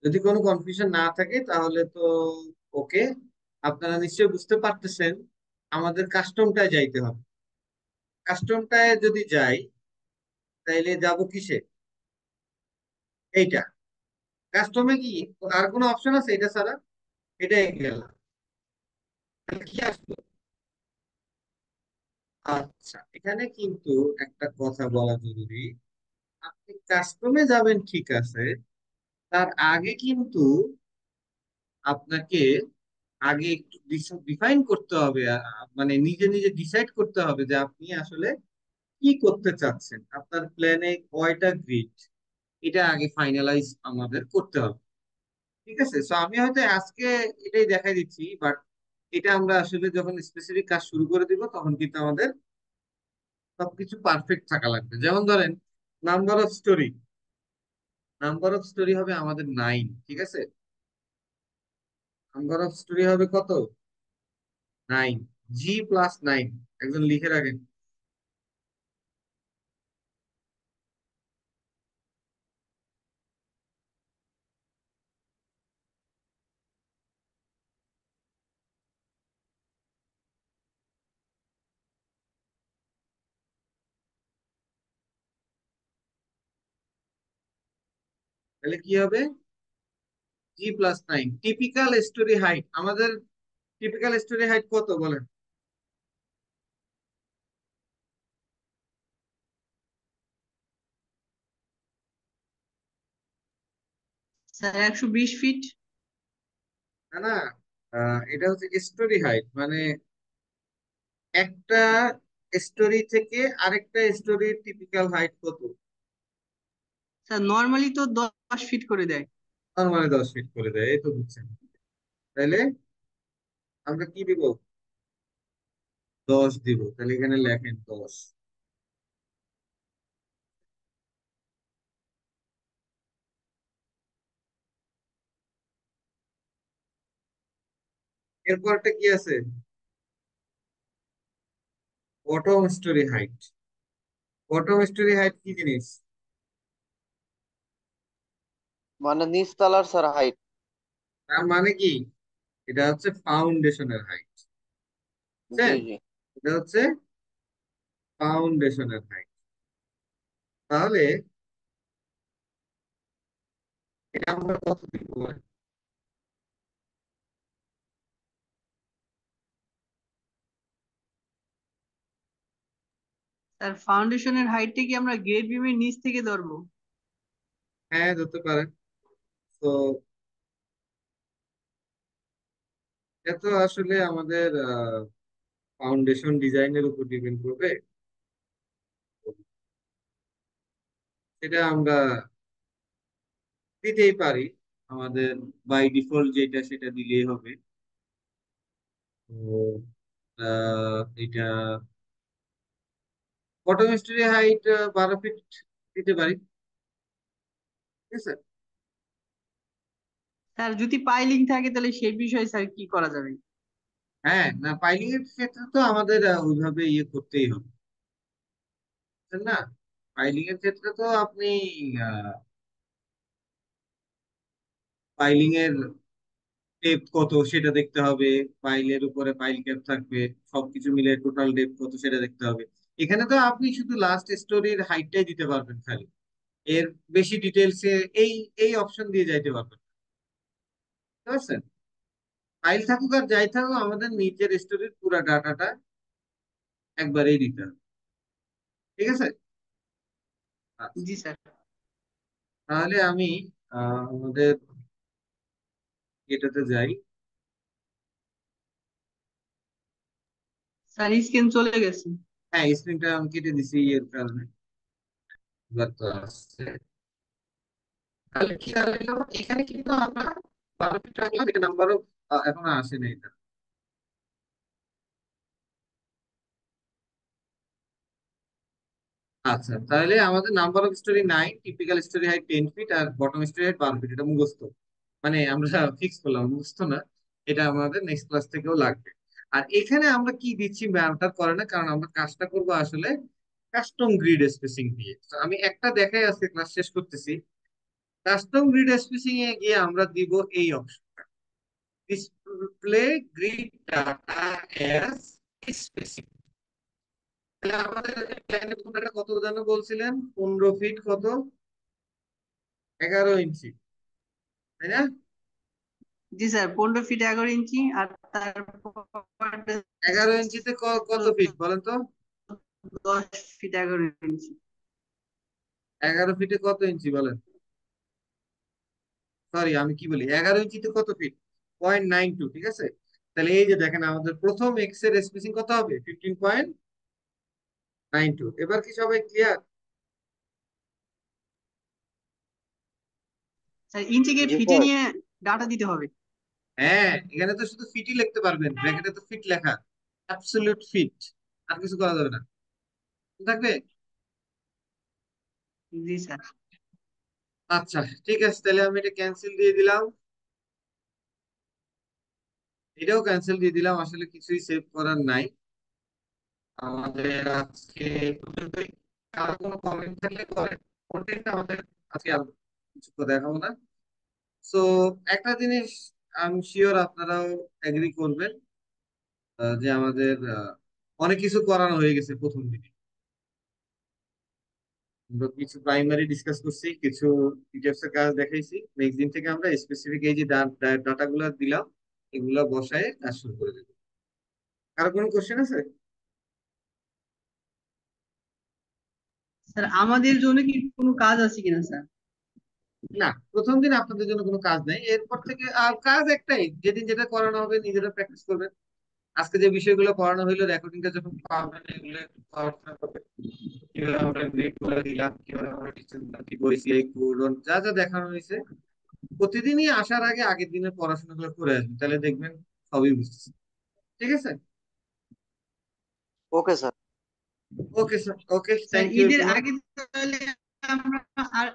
A: যদি কোনো কনফিউশন না থাকে তাহলে তো ওকে। আপনারা নিশ্চয়ই বুঝতে পারতেছেন আমাদের কাস্টমটায় যাইতে হবে। কাস্টমটায় যদি যাই তাইলে যাব কিসে? এইটা কাস্টমে কি আর কোনো অপশন আছে এটা ছাড়া? এটাই গেল, তাহলে কি আসলো? আচ্ছা, এখানে কিন্তু একটা কথা বলা জরুরি। আপনি কাস্টমে যাবেন ঠিক আছে, তার আগে কিন্তু আপনাকে আগে একটু ডিফাইন করতে হবে, মানে নিজে নিজে ডিসাইড করতে হবে যে আপনি আসলে কি করতে চাচ্ছেন, আপনার প্ল্যানে কয়টা গ্রিড, এটা আগে ফাইনালাইজ আমাদের করতে হবে। ঠিক আছে, সো আমি হয়তো আজকে এটাই দেখাই দিচ্ছি, বাট এটা আমরা আসলে যখন স্পেসিফিক কাজ শুরু করে দিব তখন কিন্তু আমাদের সবকিছু পারফেক্ট থাকা লাগবে। যেমন ধরেন নাম্বার অফ স্টোরি হবে আমাদের 9, ঠিক আছে? নাম্বার অফ স্টোরি হবে কত? 9, G+9। একজন লিখে রাখেন। তাহলে কি হবে? G+9। টিপিক্যাল স্টোরি হাইট আমাদের, টিপিক্যাল স্টোরি হাইট কত বলেন?
F: Sir 120 feet.
A: না না, এটা হচ্ছে স্টোরি হাইট মানে একটা স্টোরি থেকে আরেকটা স্টোরির টিপিক্যাল হাইট কত।
F: স্যার নর্মালি তো 10 ফিট করে দেয়।
A: নর্মালি 10 ফিট করে দেয়, এই তো বুঝছেন। তাহলে আমরা কি দিব? 10 দিব, তাহলে এখানে লেখেন 10। এরপরটা কি আছে? Bottom storey height. Bottom storey height কি জিনিস?
D: মানে নিচতলার স্যার হাইট।
A: তার মানে কি? এটা হচ্ছে ফাউন্ডেশনের হাইট,
D: জি
A: বুঝছেন?
D: জি।
A: এটা হচ্ছে ফাউন্ডেশনের হাইট। তাহলে এটা আমরা কত দিব?
F: স্যার ফাউন্ডেশনের হাইটটা কি আমরা গ্রেড বিমের নিচ থেকে ধরবো?
A: হ্যাঁ, ধরতে পারেন। তো এটা তো আসলে আমাদের ফাউন্ডেশন ডিজাইনের উপর ডিপেন্ড করবে। সেটা আমরা দিতেই পারি, আমাদের বাই ডিফল্ট যেটা সেটা দিলেই হবে। তো এটা বটম স্টোরি হাইট 12 ফিট দিতে পারি, ঠিক আছে?
F: স্যার যদি পাইলিং থাকে তাহলে সেই বিষয়ে স্যার কি করা যাবে?
A: হ্যাঁ, না পাইলিং এর ক্ষেত্রে তো আমাদের ওইভাবে ইয়ে করতেই হবে, বুঝছেন না? পাইলিং এর ক্ষেত্রে তো আপনি পাইলিং এর ডেপথ কত সেটা দেখতে হবে, পাইলের উপরে পাইল ক্যাপ থাকবে, সবকিছু মিলে টোটাল ডেপথ কত সেটা দেখতে হবে। এখানে তো আপনি শুধু লাস্ট স্টোরির হাইটটাই দিতে পারবেন খালি, এর বেশি ডিটেলসে এই এই অপশন দিয়ে যাইতে পারবেন না, বুঝতে পারছেন? ফাইল থাকুক আর যাই থাকুক আমাদের নিচের স্টোরির পুরো ডাটাটা একবারেই দিতে হবে, ঠিক আছে? আচ্ছা,
F: জি স্যার।
A: তাহলে আমি আমাদের এটাতে যাই।
F: স্যার স্ক্রিন চলে গেছে।
A: হ্যাঁ, স্ক্রিনটা আমি কেটে দিছি এর কারণে। এবার তো আসছে। তাহলে কি হলো, এখানে কিন্তু আমরা 12 ফিট রাখলাম, এটা নাম্বারও এখনো আসেনি এটা। আচ্ছা, তাহলে আমাদের number of storey 9, typical storey height 10 feet, আর বটম স্টোরি হাইট 12 ফিট। এটা মুখস্থ, মানে আমরা ফিক্স করলাম, মুখস্থ না। এটা আমাদের নেক্সট ক্লাস থেকেও লাগবে। আর এখানে আমরা কি দিচ্ছি ম্যাটার করে না, কারণ আমরা কাজটা করব আসলে কাস্টম গ্রিড স্পেসিং দিয়ে। তো আমি একটা দেখাই আজকে ক্লাস শেষ করতেছি। কাস্টম গ্রিড স্পেসিং এ গিয়ে আমরা দিব এই option, display grid data as spacing. তাহলে আমাদের প্ল্যানে তোমরা কত জানো বলছিলেন? 15 ফিট কত, 11 ইঞ্চি, তাই না?
F: জি স্যার, 15 ফিট 11 ইঞ্চি, আর তারপর
A: 11 ইঞ্চিতে কত ফিট বলেন তো?
F: 10 ফিট 11 ইঞ্চি।
A: 11 ফিটে কত ইঞ্চি বলেন? সরি, আমি কি বলি, 11 ইঞ্চিতে কত ফিট? 0.92, ঠিক আছে। তাহলে এই যে দেখেন, আমাদের প্রথম এক্স এর স্পেসিং কত হবে? 15.92। এবার কি সবাই ক্লিয়ার?
F: স্যার ইঞ্চিকে
D: জি
F: ফিটে
D: স্যার।
F: নিয়ে ডাটা দিতে হবে।
A: হ্যাঁ, এখানে তো শুধু ফিটই লিখতে পারবেন, ব্র্যাকেটে তো ফিট লেখা, অ্যাবসলিউট ফিট, আর কিছু করা যাবে না। থাকবে।
F: জি স্যার।
A: আচ্ছা, ঠিক আছে, তাহলে আমি এটা ক্যান্সেল দিয়ে দিলাম, এটাও ক্যান্সেল দিয়ে দিলাম, আসলে কিছুই সেভ করার নাই। আমাদের আজকে এই পর্যন্তই। কারো কোনো কমেন্ট থাকলে করেন, কন্টেন্ট আমাদের আজকে আর কিছু তো দেখাবো না। সো একটা জিনিস আমি শিওর আপনারাও এগ্রি করবেন, যে আমাদের অনেক কিছু করানো হয়ে গেছে প্রথম দিনে। আমরা কিছু প্রাইমারি ডিসকাস করছি, কিছু ডিটেলস এর কাজ দেখাইছি। নেক্সট দিন থেকে আমরা স্পেসিফিক এই যে ডাটা গুলা দিলাম, এগুলা বসায় কাজ শুরু করে দেবো। কারো কোনো কোশ্চেন আছে?
F: স্যার আমাদের জন্য কি কোনো কাজ আছে কিনা স্যার?
A: না, প্রথম দিন আপনাদের জন্য কোনো কাজ নাই, এরপর থেকে আর কাজ একটাই, যেদিন যেটা করানো হবে নিজেরা প্র্যাকটিস করবেন। আজকে যে বিষয়গুলো পড়ানো হইলো, রেকর্ডিংটা যখন পাবেন এগুলো একটু পড়াশোনা করবেন। কিভাবে আমরা গ্রেড করে দিলাম, কিভাবে আমরা টিচার দিলাম, কি বলেছি, এই কোডন যা যা দেখানো হয়েছে, প্রতিদিনই আসার আগে আগের দিনের পড়াশোনাগুলো করে আসবেন, তাহলে দেখবেন সবই বুঝতেছি। ঠিক আছে।
D: Okay sir.
A: Okay sir, okay,
F: sir
A: thank you
F: ঈদের
A: এভরিওয়ান।
F: আগে তাহলে আমরা আর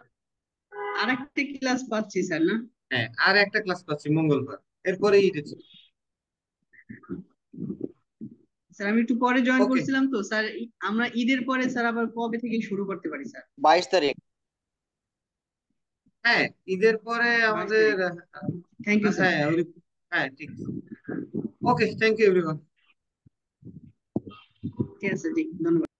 F: আরেকটা ক্লাস পাচ্ছি স্যার, না?
A: হ্যাঁ, আর একটা ক্লাস পাচ্ছি মঙ্গলবার, এরপরে ঈদ।
F: স্যার আমি একটু পরে জয়েন
A: ওকে।
F: করছিলাম তো স্যার, আমরা ঈদের পরে স্যার আবার কবে থেকে শুরু করতে পারি স্যার?
D: 22 তারিখ।
A: হ্যাঁ, ঈদের পরে
F: 22 তারিখ।
A: আমাদের
F: থ্যাংক ইউ স্যার।
A: হ্যাঁ হ্যাঁ, ঠিক আছে। ওকে, থ্যাংক ইউ এভরিওয়ান।
F: ঠিক আছে, জি ধন্যবাদ।